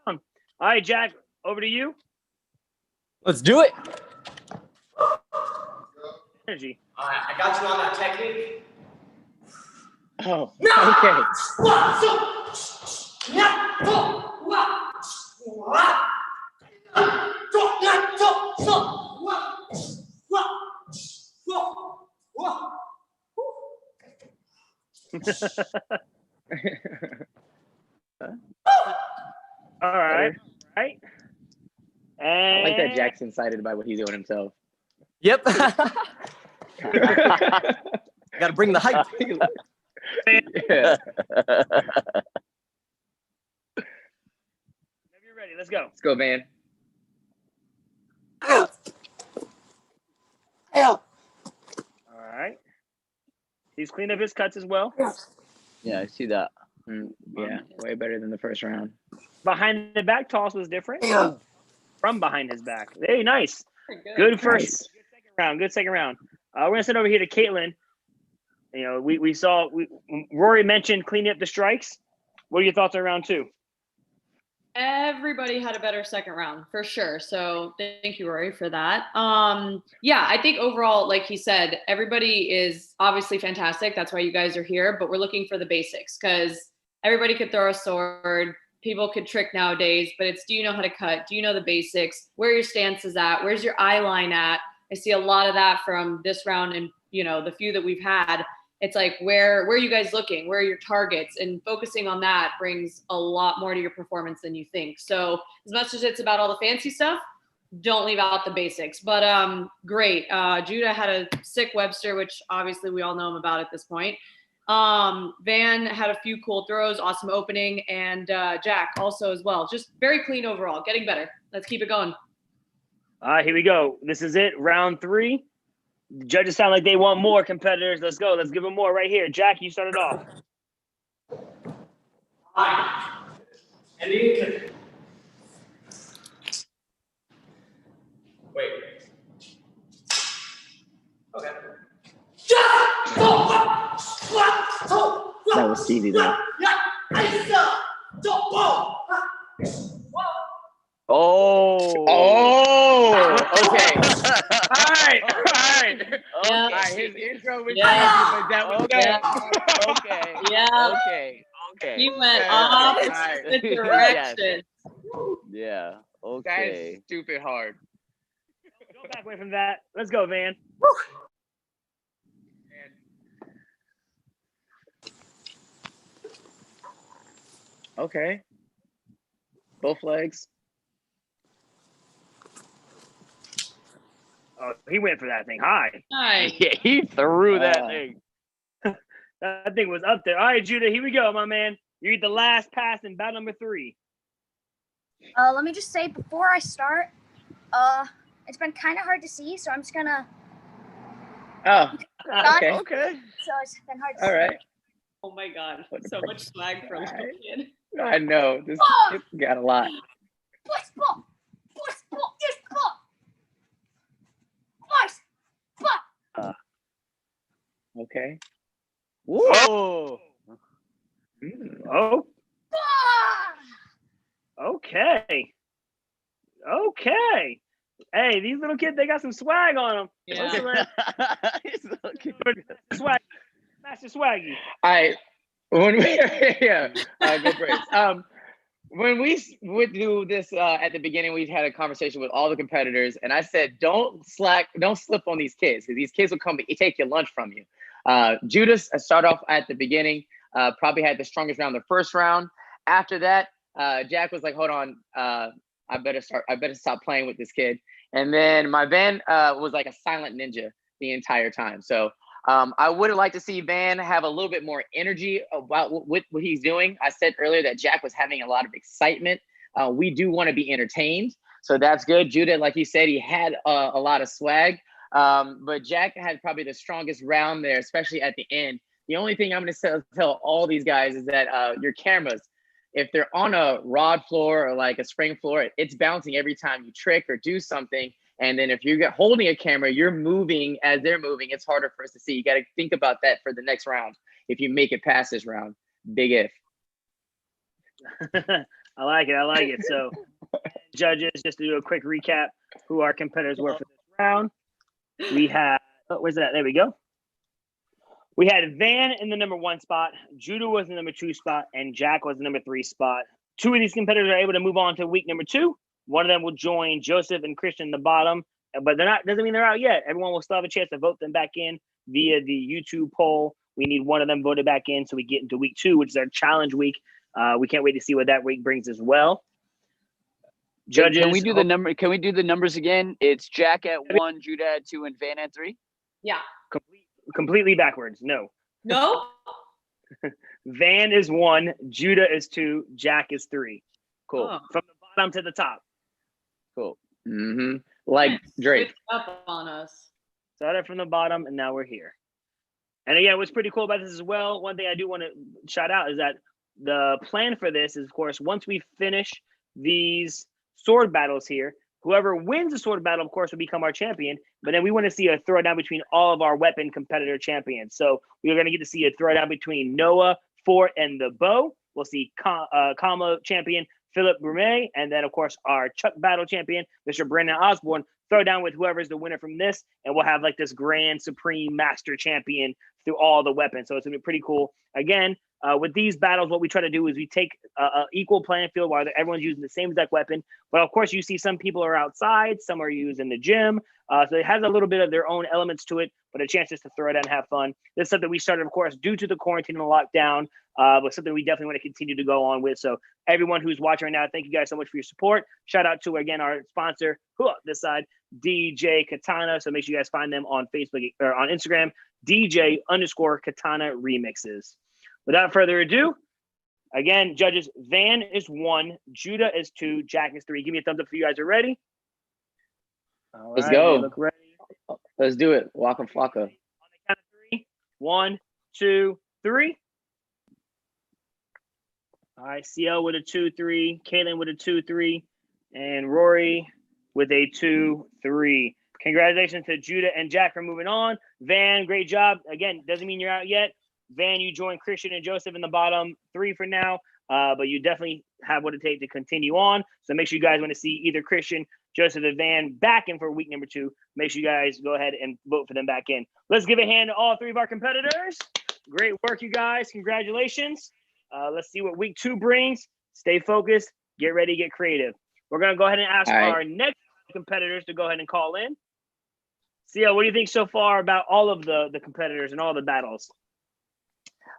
throwing down. All right, Jack, over to you. Let's do it. Energy. All right, I got you on that technique. Oh, okay. All right. Right. And I like that Jack's excited by what he's doing himself. Yep. Gotta bring the hype. Yeah. Whenever you're ready, let's go. Let's go, Van. All right. He's cleaned up his cuts as well. Yeah, I see that. Yeah, way better than the first round. Behind the back toss was different. From behind his back. Very nice. Good first. Nice. Good second round. Good second round. We're gonna send over here to Caitlin. You know, we saw Rory mentioned cleaning up the strikes. What are your thoughts on round 2? Everybody had a better second round for sure. So thank you, Rory, for that. Yeah, I think overall, like he said, everybody is obviously fantastic. That's why you guys are here, but we're looking for the basics because everybody could throw a sword. People could trick nowadays, but it's, do you know how to cut? Do you know the basics? Where your stance is at? Where's your eye line at? I see a lot of that from this round and, you know, the few that we've had. It's like, where are you guys looking? Where are your targets? And focusing on that brings a lot more to your performance than you think. So as much as it's about all the fancy stuff, don't leave out the basics. But great. Judah had a sick Webster, which obviously we all know him about at this point. Van had a few cool throws, awesome opening, and Jack also as well. Just very clean overall, getting better. Let's keep it going. All right, here we go. This is it, round 3. The judges sound like they want more competitors. Let's go. Let's give them more right here. Jack, you started off. Hi. And you can. Wait. Okay. That was easy though. Oh, okay. All right. His intro was crazy, but that was good. Okay. Yeah. Okay. He went opposite direction. Yeah. That Okay. is stupid hard. Go back away from that. Let's go, Van. Okay. Both legs. Oh, he went for that thing high. Nice. Yeah, he threw that thing. That thing was up there. All right, Judah, here we go, my man. You get the last pass in battle number 3. Let me just say before I start, it's been kind of hard to see, so I'm just gonna. Oh, okay. Okay. So it's been hard to see. All right. Oh my God. So much swag from the kid. I know. This got a lot. Push ball. Push ball. Push ball. Okay. Whoa. Oh. Okay. Okay. Hey, these little kids, they got some swag on them. Yeah. Swag. Master Swaggy. All right. When we yeah, good praise. When we would do this at the beginning, we had a conversation with all the competitors, and I said, don't slip on these kids, because these kids will come take your lunch from you. Judas started off at the beginning, probably had the strongest round the first round. After that, Jack was like, hold on, I better stop playing with this kid. And then my Van was like a silent ninja the entire time. So I would have liked to see Van have a little bit more energy about what he's doing. I said earlier that Jack was having a lot of excitement. We do want to be entertained, so that's good. Judah, like you said, he had a lot of swag, but Jack had probably the strongest round there, especially at the end. The only thing I'm going to tell all these guys is that your cameras, if they're on a rod floor or like a spring floor, it's bouncing every time you trick or do something. And then if you're holding a camera, you're moving as they're moving. It's harder for us to see. You got to think about that for the next round. If you make it past this round, big if. I like it. I like it. So, judges, just to do a quick recap, who our competitors were for this round. We had, where's that? There we go. We had Van in the number 1 spot. Judah was the number 2 spot, and Jack was the number 3 spot. 2 of these competitors are able to move on to week number 2. One of them will join Joseph and Christian in the bottom, but they're not. Doesn't mean they're out yet. Everyone will still have a chance to vote them back in via the YouTube poll. We need one of them voted back in so we get into week 2, which is our challenge week. We can't wait to see what that week brings as well. Judges, can we do the number? Can we do the numbers again? It's Jack at 1, Judah at 2, and Van at 3. Yeah. Completely backwards. No. No. Van is 1, Judah is 2, Jack is 3. Cool. Oh. From the bottom to the top. Cool. Mm-hmm. Like Drake. Up on us. Started from the bottom, and now we're here. And again, what's pretty cool about this as well, one thing I do want to shout out is that the plan for this is, of course, once we finish these sword battles here, whoever wins the sword battle, of course, will become our champion. But then we want to see a throwdown between all of our weapon competitor champions. So we're going to get to see a throwdown between Noah, Fort, and the bow. We'll see Kama champion Philip Brumet, and then, of course, our Chuck battle champion, Mr. Brandon Osborne, throw down with whoever's the winner from this, and we'll have like this grand supreme master champion through all the weapons. So it's going to be pretty cool. Again, with these battles, what we try to do is we take an equal playing field while everyone's using the same exact weapon. But, of course, you see some people are outside, some are using the gym. So it has a little bit of their own elements to it, but a chance just to throw it out and have fun. This is something we started, of course, due to the quarantine and lockdown, but something we definitely want to continue to go on with. So everyone who's watching right now, thank you guys so much for your support. Shout out to, again, our sponsor, this side, DJ Katana. So make sure you guys find them on Facebook or on Instagram, DJ_Katana Remixes. Without further ado, again, judges, Van is 1, Judah is 2, Jack is 3. Give me a thumbs up if you guys are ready. All Let's right, go. look ready. Let's do it. Waka Flocka. On the count of 3. 1, 2, 3. All right, CL with a 2-3, Kaylin with a 2-3, and Rory with a 2-3. Congratulations to Judah and Jack for moving on. Van, great job. Again, doesn't mean you're out yet. Van, you joined Christian and Joseph in the bottom 3 for now, but you definitely have what it takes to continue on. So make sure you guys want to see either Christian, Joseph, and Van back in for week number 2. Make sure you guys go ahead and vote for them back in. Let's give a hand to all 3 of our competitors. Great work, you guys. Congratulations. Let's see what week 2 brings. Stay focused. Get ready. Get creative. We're going to go ahead and ask our next competitors to go ahead and call in. CL, what do you think so far about all of the competitors and all the battles?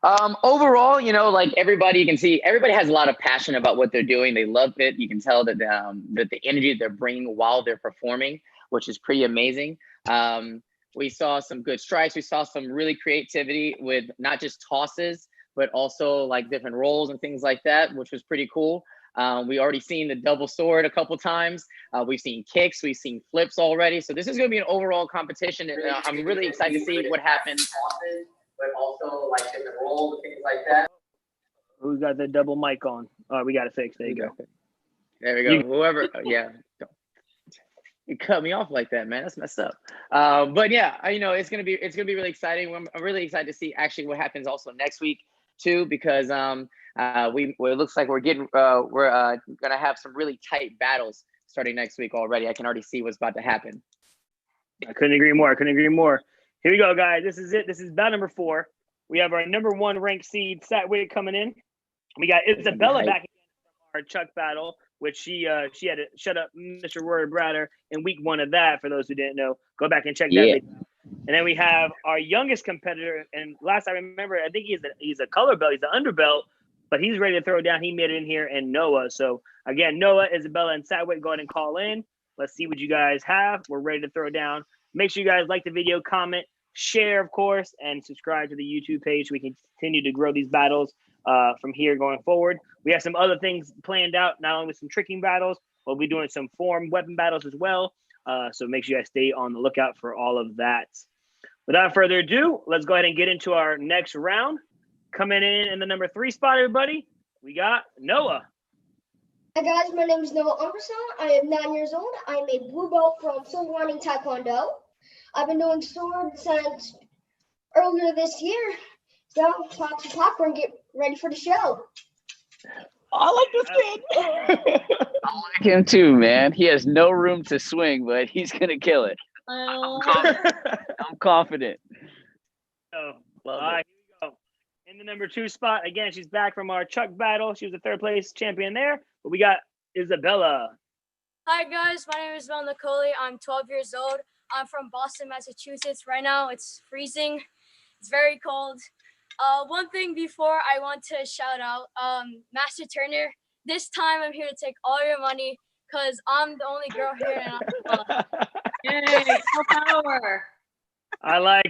Overall, you know, like everybody, you can see everybody has a lot of passion about what they're doing. They love it. You can tell that that the energy they're bringing while they're performing, which is pretty amazing. We saw some good strikes. We saw some really creativity with not just tosses, but also like different rolls and things like that, which was pretty cool. We already seen the double sword a couple times. We've seen kicks, we've seen flips already. So this is going to be an overall competition. And I'm really excited to see what happens. But also like different roles and things like that. Who's got the double mic on? Oh, we got it fixed. There you go. There we go. Whoever, yeah. You cut me off like that, man. That's messed up. But yeah, it's gonna be really exciting. I'm really excited to see actually what happens also next week too, because it looks like we're gonna have some really tight battles starting next week already. I can already see what's about to happen. I couldn't agree more. Here we go, guys. This is it. This is battle number 4. We have our number 1 ranked seed, Satwig, coming in. We got Isabella back again from our Chuck battle, which she had to shut up Mr. Rory Bratter in week 1 of that. For those who didn't know, go back and check that video. And then we have our youngest competitor, and last I remember, I think he's a color belt, he's an underbelt, but he's ready to throw down. He made it in here, and Noah. So again, Noah, Isabella, and Satwig, go ahead and call in. Let's see what you guys have. We're ready to throw down. Make sure you guys like the video, comment, share, of course, and subscribe to the YouTube page so we can continue to grow these battles from here going forward. We have some other things planned out, not only with some tricking battles, we'll be doing some form weapon battles as well. So make sure you guys stay on the lookout for all of that. Without further ado, let's go ahead and get into our next round. Coming in the number 3 spot, everybody, we got Noah. Hi guys, my name is Noah Umberson. I am 9 years old. I am a blue belt from Silver Lining Taekwondo. I've been doing sword since earlier this year. So talk to Popper and get ready for the show. I like this kid. I like him too, man. He has no room to swing, but he's gonna kill it. I'm confident. So, all right, here we go. In the number 2 spot, again, she's back from our Chuck battle. She was the 3rd place champion there. But we got Isabella. Hi, guys. My name is Mel Nicoli. I'm 12 years old. I'm from Boston, Massachusetts. Right now, it's freezing. It's very cold. One thing before I want to shout out, Master Turner, this time I'm here to take all your money because I'm the only girl here. And Yay, power. I like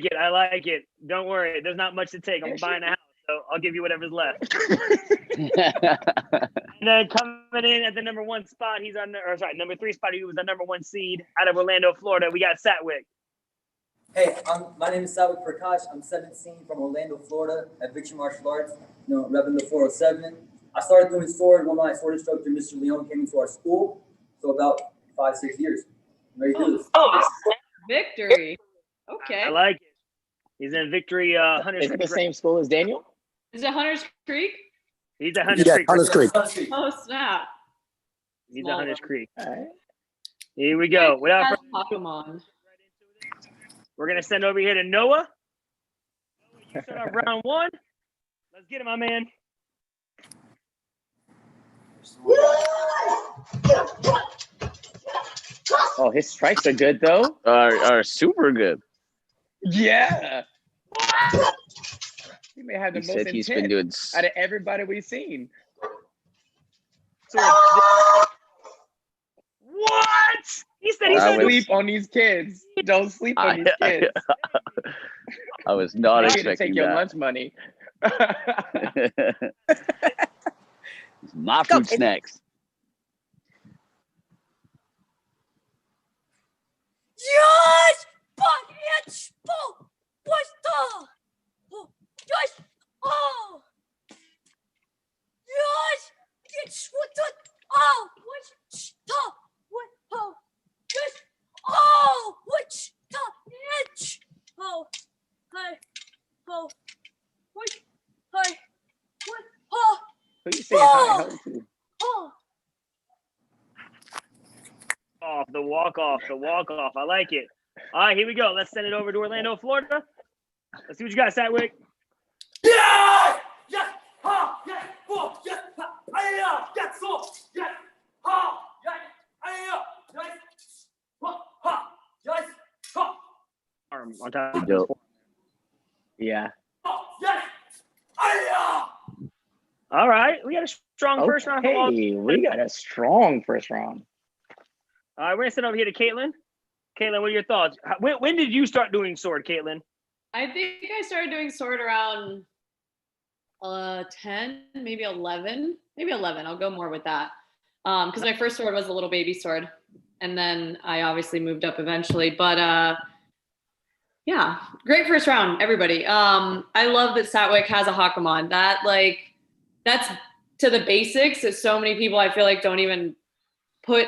it. Don't worry. There's not much to take. I'm buying a house, so I'll give you whatever's left. And then coming in at the number 1 spot, number 3 spot, he was the number 1 seed out of Orlando, Florida. We got Satwig. Hey, my name is Satwig Prakash. I'm 17 from Orlando, Florida at Victory Martial Arts, repping the 407. I started doing sword when my sword instructor, Mr. Leon, came into our school. So about 5-6 years. I'm ready to do this. Victory. Okay. I like it. He's in Victory Hunters Is it the same school as Daniel? Is it Hunters Creek? He's at Hunters Creek. Hunters Creek. Oh, snap. He's at Hunters Creek. All right. Here we go. Without Pokemon. We're going to send over here to Noah. You start off round 1. Let's get him, my man. Oh, his strikes are good though. Are super good. Yeah. He may have the He most said he's intent been doing out of everybody we've seen. What? He said Don't sleep on these kids. Don't sleep on these kids. I was not You're gonna expecting take your that. lunch money. My food snacks. Yes! But it's full! What's the? Yes! Oh! Yes! It's what the? Oh! What's the? What? Oh! Yes! Oh! What's the? It's. Oh! Hi! Oh! What? Hi! What? Oh! Who you saying hi to? Oh! Off the walk off. I like it. All right, here we go. Let's send it over to Orlando, Florida. Let's see what you got, Satwig. Yeah! Yes! Ha! Yes! Oh! Yes! Ha! Yes! Oh! Yes! Ha! Yes! Yes! Ha! Yes! Ha! Arm on top of Dope. Yeah. Yes! All right, we got a strong first round. Hey, we got a strong first round. All right, we're gonna send over here to Caitlin. Caitlin, what are your thoughts? When did you start doing sword, Caitlin? I think I started doing sword around 10, maybe 11. Maybe 11. I'll go more with that. Because my first sword was a little baby sword. And then I obviously moved up eventually. But yeah, great first round, everybody. I love that Satwig has a Hakamon. That's to the basics that so many people I feel like don't even put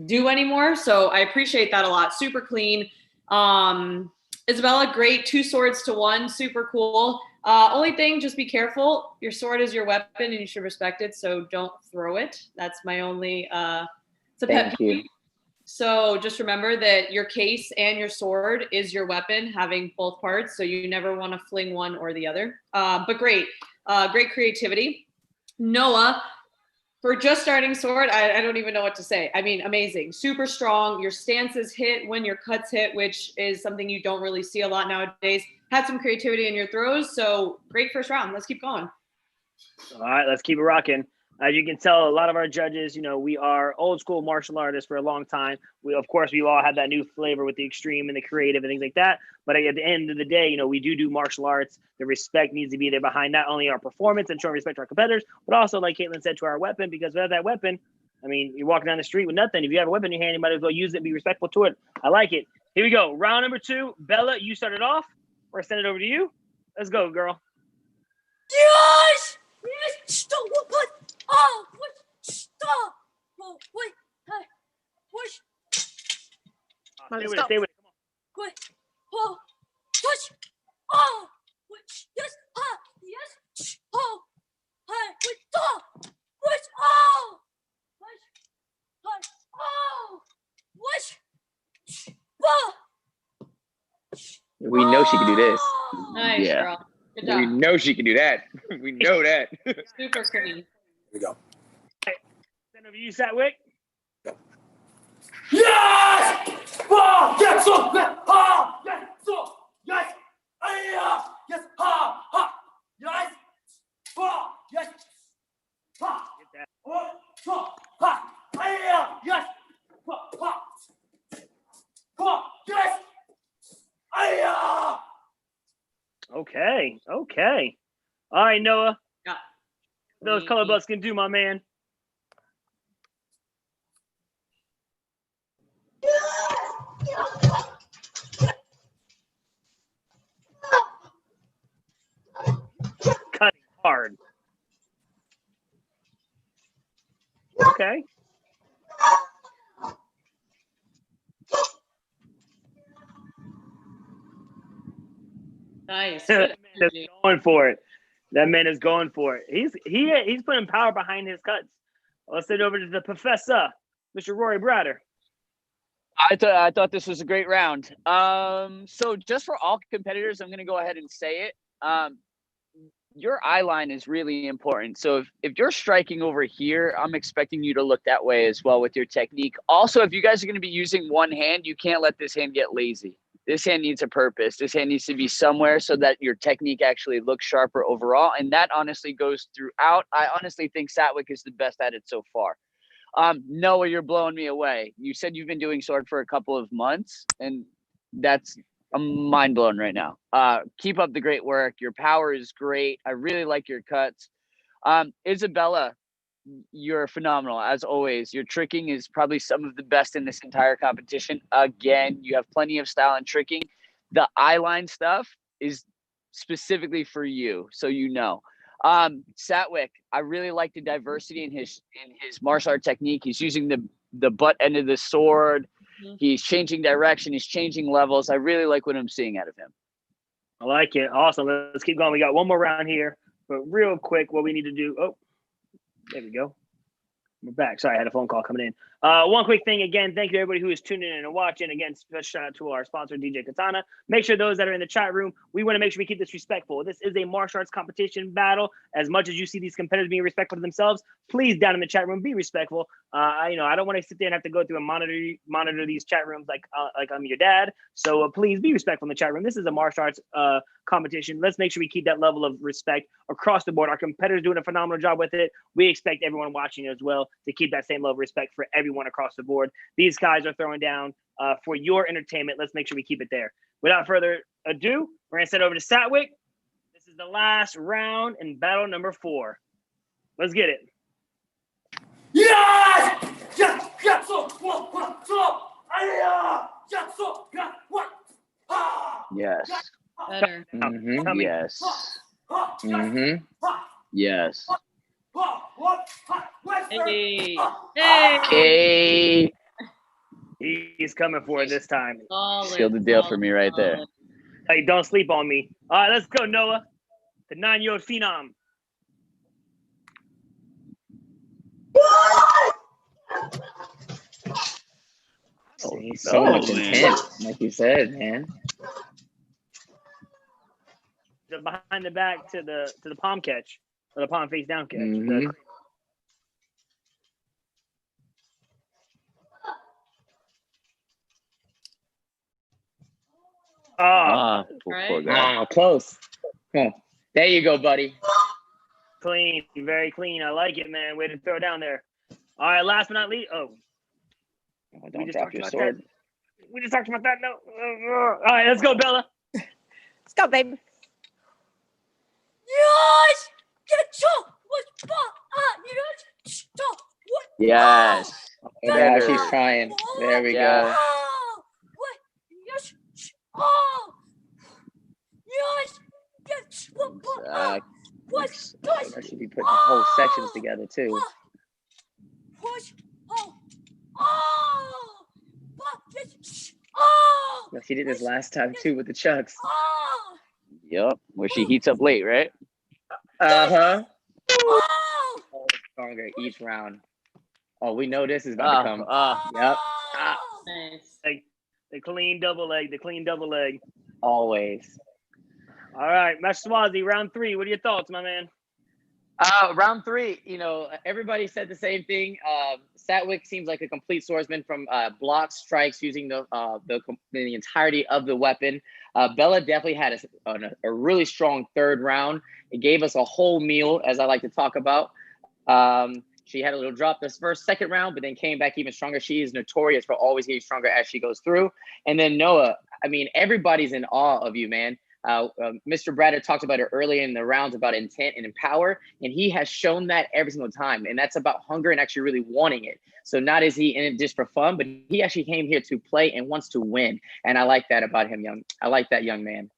do anymore. So I appreciate that a lot. Super clean. Isabella, great. 2 swords to 1. Super cool. Only thing, just be careful. Your sword is your weapon and you should respect it. So don't throw it. That's my only, it's a pet peeve. So just remember that your case and your sword is your weapon, having both parts. So you never want to fling one or the other. But great, great creativity. Noah, for just starting sword, I don't even know what to say. I mean, amazing, super strong. Your stances hit when your cuts hit, which is something you don't really see a lot nowadays. Had some creativity in your throws. So great first round. Let's keep going. All right, let's keep it rocking. As you can tell, a lot of our judges, you know, we are old school martial artists for a long time. Of course, we all have that new flavor with the extreme and the creative and things like that. But at the end of the day, you know, we do martial arts. The respect needs to be there behind not only our performance and showing respect to our competitors, but also, like Caitlin said, to our weapon, because without that weapon, I mean, you're walking down the street with nothing. If you have a weapon in your hand, you might as well use it and be respectful to it. I like it. Here we go. Round number 2. Bella, you started off. We're send it over to you. Let's go, girl. Yes! Stop! What? Oh, what? Stop! Oh, wait. Push. Stay with it. Stay with it. Come on. Quick. Oh, push. Oh, wait. Yes. Yes. Oh. Hey, wait. Stop. Push. Oh. Push. Oh. Push. Oh. We know she can do this. Nice, girl. Good job. We know she can do that. We know that. Super clean. Here we go. Send over to you, Satwick. Yes! Oh, yes, so, yes, ha, yes, so, yes, yes, ha, ha, yes, ha, yes, ha, oh, so, ha, yes, ha, ha, yes, Okay. Okay. All right, Noah. Yeah. Those color bucks can do, my man. Cutting hard. Okay. Nice. That man is going for it. That man is going for it. He's putting power behind his cuts. Let's send it over to the professor, Mr. Rory Bratter. I thought this was a great round. So just for all competitors, I'm going to go ahead and say it. Your eye line is really important. So if you're striking over here, I'm expecting you to look that way as well with your technique. Also, if you guys are going to be using one hand, you can't let this hand get lazy. This hand needs a purpose. This hand needs to be somewhere so that your technique actually looks sharper overall. And that honestly goes throughout. I honestly think Satwick is the best at it so far. Noah, you're blowing me away. You said you've been doing sword for a couple of months, and I'm mind blown right now. Keep up the great work. Your power is great. I really like your cuts. Isabella, you're phenomenal as always. Your tricking is probably some of the best in this entire competition. Again, you have plenty of style and tricking. The eye line stuff is specifically for you, so you know. Satwick, I really like the diversity in his martial art technique. He's using the butt end of the sword. He's changing direction. He's changing levels. I really like what I'm seeing out of him. I like it. Awesome. Let's keep going. We got one more round here, but real quick, what we need to do. Oh, there we go. We're back. Sorry, I had a phone call coming in. One quick thing again. Thank you to everybody who is tuning in and watching. Again, special shout out to our sponsor, DJ Katana. Make sure those that are in the chat room, we want to make sure we keep this respectful. This is a martial arts competition battle. As much as you see these competitors being respectful to themselves, please down in the chat room, be respectful. I don't want to sit there and have to go through and monitor these chat rooms like I'm your dad. So please be respectful in the chat room. This is a martial arts competition. Let's make sure we keep that level of respect across the board. Our competitors doing a phenomenal job with it. We expect everyone watching as well to keep that same level of respect for everyone across the board. These guys are throwing down for your entertainment. Let's make sure we keep it there. Without further ado, we're gonna send it over to Satwick. This is the last round in battle number 4. Let's get it. Yes! Yes! Yes! So, Yes. Better. Mm-hmm. Yes. Mm-hmm. Yes. Hey. Okay. He's coming for it this time. Sealed the deal for me right there. Hey, don't sleep on me. All right, let's go, Noah. The 9-year-old phenom. So much intent, like you said, man. The behind the back to the palm catch, or the palm face down catch. Mhm. Close. Huh. There you go, buddy. Clean, very clean. I like it, man. Way to throw it down there. All right, last but not least. Don't drop your sword. We just talked about that. No. All right, let's go, Bella. Let's go, baby. Yes! Yes. Yeah, she's trying. There we go. I should be putting whole sections together too. She did this last time too with the chucks. Yep. Where she heats up late, right? Stronger each round. Oh, we know this is about to come. Yep. Nice. Like the clean double leg. Always. All right, Mesh Swazi, round 3. What are your thoughts, my man? Round 3, everybody said the same thing. Satwick seems like a complete swordsman from block strikes using the entirety of the weapon. Bella definitely had a really strong third round. It gave us a whole meal, as I like to talk about. She had a little drop this second round, but then came back even stronger. She is notorious for always getting stronger as she goes through. And then Noah, I mean, everybody's in awe of you, man. Mr. Bratter talked about it earlier in the rounds about intent and power, and he has shown that every single time. And that's about hunger and actually really wanting it. So not is he in it just for fun, but he actually came here to play and wants to win. And I like that about him, I like that young man.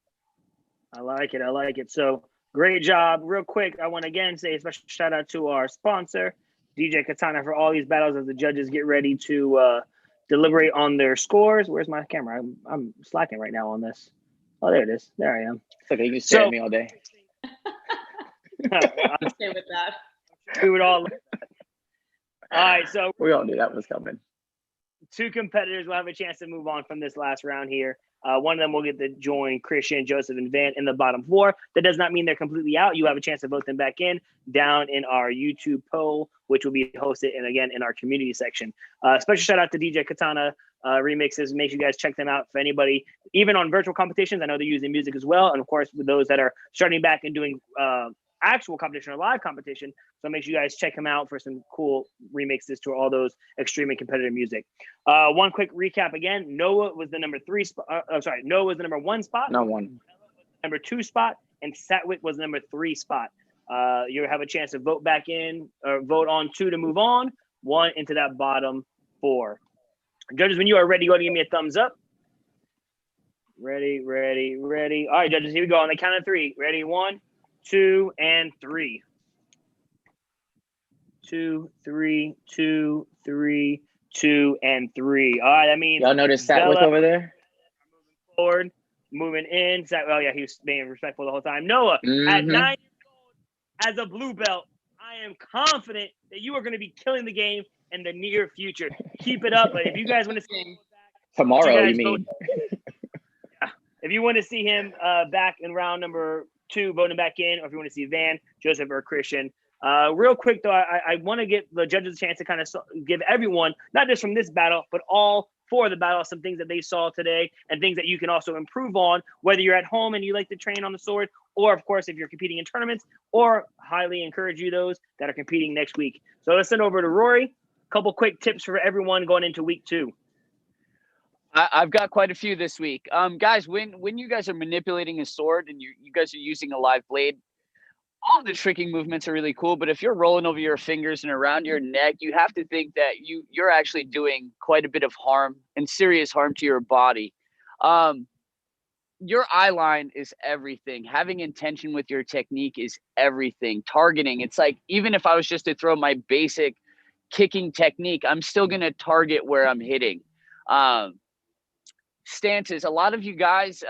I like it. So great job. Real quick, I want to again say a special shout out to our sponsor, DJ Katana, for all these battles as the judges get ready to deliberate on their scores. Where's my camera? I'm slacking right now on this. Oh, there it is. There I am. It's okay. You can stare at me all day. I'm stay with that. We would all. All right, so we all knew that was coming. 2 competitors will have a chance to move on from this last round here. One of them will get to join Christian, Joseph, and Van in the bottom 4. That does not mean they're completely out. You have a chance to vote them back in down in our YouTube poll, which will be hosted and again in our community section. Special shout out to DJ Katana remixes. Make sure you guys check them out for anybody, even on virtual competitions. I know they're using music as well. And of course, with those that are starting back and doing actual competition or live competition. So make sure you guys check him out for some cool remixes to all those extreme and competitive music. One quick recap again. Noah was the number 3 spot. Noah was the number 1 spot. No one. Number 2 spot, and Satwick was the number 3 spot. You'll have a chance to vote back in or vote on 2 to move on, 1 into that bottom 4. Judges, when you are ready, go ahead and give me a thumbs up. Ready. All right, judges, here we go on the count of 3. Ready? 1, 2, and 3. 2, 3, 2, 3, 2, and 3. All right, that means y'all notice Satwick over there? Forward, moving in. Oh yeah, he was being respectful the whole time. Noah, at 9 years old, as a blue belt, I am confident that you are going to be killing the game in the near future. Keep it up. But if you guys want to see him tomorrow, you mean? If you want to see him back in round number 2, voting back in, or if you want to see Van, Joseph, or Christian. Real quick though, I want to give the judges a chance to kind of give everyone, not just from this battle, but all 4 of the battles, some things that they saw today and things that you can also improve on, whether you're at home and you like to train on the sword, or of course, if you're competing in tournaments, or highly encourage you those that are competing next week. So let's send over to Rory. A couple quick tips for everyone going into week 2. I've got quite a few this week. Guys, when you guys are manipulating a sword and you guys are using a live blade, all the tricking movements are really cool, but if you're rolling over your fingers and around your neck, you have to think that you're actually doing quite a bit of harm and serious harm to your body. Your eye line is everything. Having intention with your technique is everything. Targeting, it's like, even if I was just to throw my basic kicking technique, I'm still going to target where I'm hitting. Stances. A lot of you guys,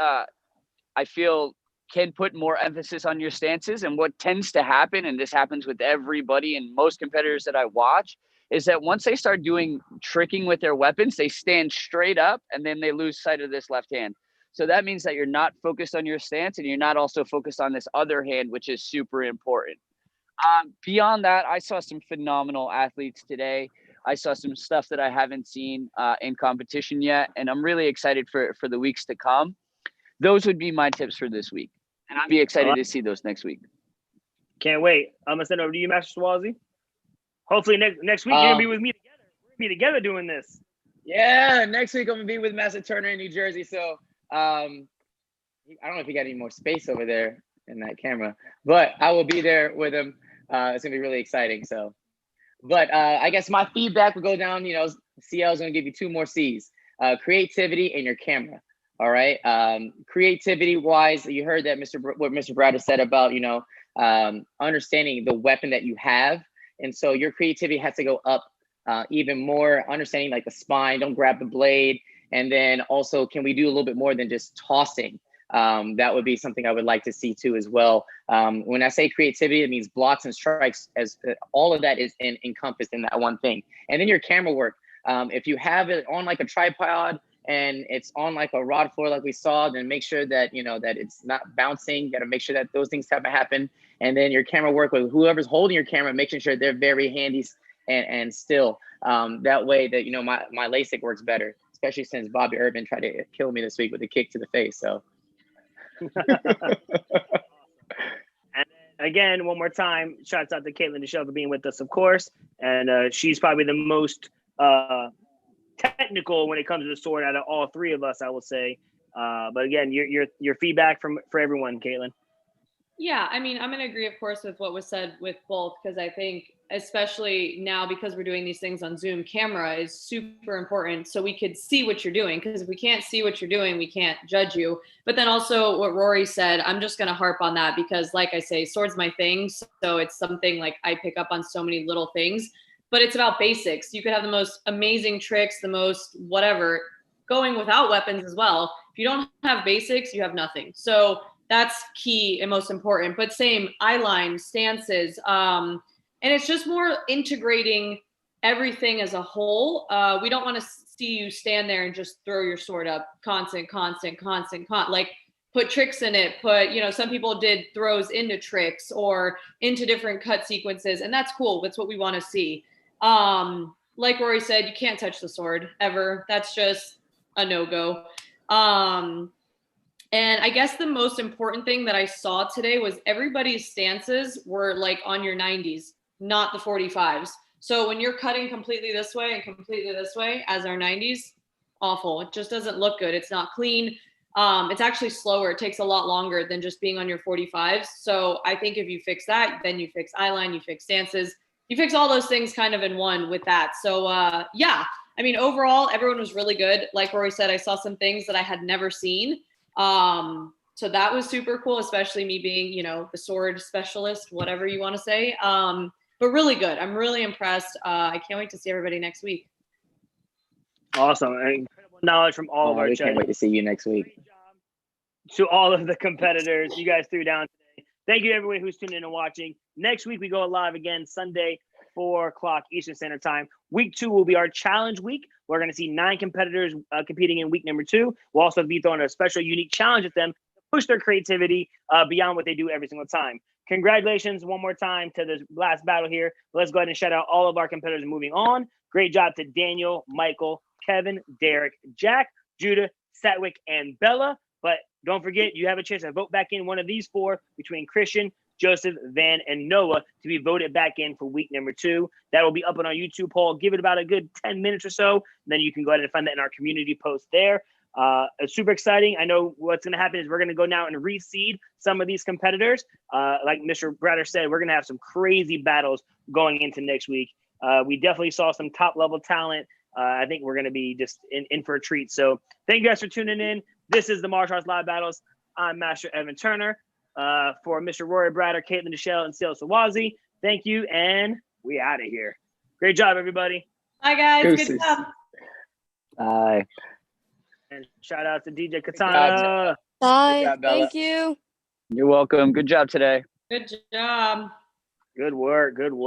I feel, can put more emphasis on your stances. And what tends to happen, and this happens with everybody and most competitors that I watch, is that once they start doing tricking with their weapons, they stand straight up and then they lose sight of this left hand. So that means that you're not focused on your stance and you're not also focused on this other hand, which is super important. Beyond that, I saw some phenomenal athletes today. I saw some stuff that I haven't seen in competition yet, and I'm really excited for the weeks to come. Those would be my tips for this week, and I'd be excited to see those next week. Can't wait. I'm gonna send it over to you, Master Swazi. Hopefully next week you're gonna be with me together. We're gonna be together doing this. Yeah, next week I'm gonna be with Master Turner in New Jersey. So I don't know if he got any more space over there in that camera, but I will be there with him. It's gonna be really exciting. So, but I guess my feedback will go down. You know, CL is gonna give you 2 more C's: creativity and your camera. All right. Creativity wise, you heard that what Mr. Browder said about, you know, understanding the weapon that you have. And so your creativity has to go up even more, understanding like the spine, don't grab the blade. And then also, can we do a little bit more than just tossing? That would be something I would like to see too as well. When I say creativity, it means blocks and strikes, as all of that is encompassed in that one thing. And then your camera work. If you have it on like a tripod and it's on like a rod floor like we saw, then make sure that, you know, that it's not bouncing. You got to make sure that those things happen. And then your camera work with whoever's holding your camera, making sure they're very handy and still. That way that, you know, my LASIK works better, especially since Bobby Urban tried to kill me this week with a kick to the face. So. And again, one more time, shouts out to Caitlin Deshelle for being with us, of course. And she's probably the most technical when it comes to the sword out of all 3 of us, I will say. But again, your feedback for everyone, Caitlin. Yeah, I mean, I'm going to agree, of course, with what was said with both, because I think, especially now because we're doing these things on Zoom, camera is super important so we could see what you're doing, because if we can't see what you're doing, we can't judge you. But then also what Rory said, I'm just going to harp on that because, like I say, sword's my thing. So it's something like I pick up on so many little things, but it's about basics. You could have the most amazing tricks, the most whatever, going without weapons as well. If you don't have basics, you have nothing. So that's key and most important. But same eye line, stances, and it's just more integrating everything as a whole. We don't want to see you stand there and just throw your sword up constant, like put tricks in it, you know, some people did throws into tricks or into different cut sequences, and that's cool. That's what we want to see. Like Rory said, you can't touch the sword ever. That's just a no-go. And I guess the most important thing that I saw today was everybody's stances were like on your 90s, not the 45s. So when you're cutting completely this way and completely this way as our 90s, awful. It just doesn't look good. It's not clean. It's actually slower. It takes a lot longer than just being on your 45s. So I think if you fix that, then you fix eye line, you fix stances, you fix all those things kind of in one with that. So yeah, I mean, overall, everyone was really good. Like Rory said, I saw some things that I had never seen. So that was super cool, especially me being, you know, the sword specialist, whatever you want to say. But really good. I'm really impressed. I can't wait to see everybody next week. Awesome. Incredible knowledge from all of our judges. Can't wait to see you next week. To all of the competitors, you guys threw down today. Thank you, everybody who's tuning in and watching. Next week, we go live again, Sunday, 4 o'clock Eastern Standard Time. Week 2 will be our challenge week. We're going to see 9 competitors competing in week number 2. We'll also be throwing a special, unique challenge at them to push their creativity beyond what they do every single time. Congratulations one more time to the last battle here. Let's go ahead and shout out all of our competitors moving on. Great job to Daniel, Michael, Kevin, Derek, Jack, Judah, Satwick, and Bella. But don't forget, you have a chance to vote back in one of these 4 between Christian, Joseph, Van, and Noah to be voted back in for week number 2. That will be up on our YouTube poll. Give it about a good 10 minutes or so. Then you can go ahead and find that in our community post there. It's super exciting. I know what's going to happen is we're going to go now and reseed some of these competitors. Like Mr. Browder said, we're going to have some crazy battles going into next week. We definitely saw some top level talent. I think we're going to be just in for a treat. So thank you guys for tuning in. This is the Martial Arts Live Battles. I'm Master Evan Turner. For Mr. Rory Browder, Caitlin Deshelle, and CL Swazi. Thank you, and we out of here. Great job, everybody. Bye, guys. Good job. Bye. And shout out to DJ job. Katana. Bye. job, Bella. Thank you. You're welcome. Good job today. Good job. Good work. Good work.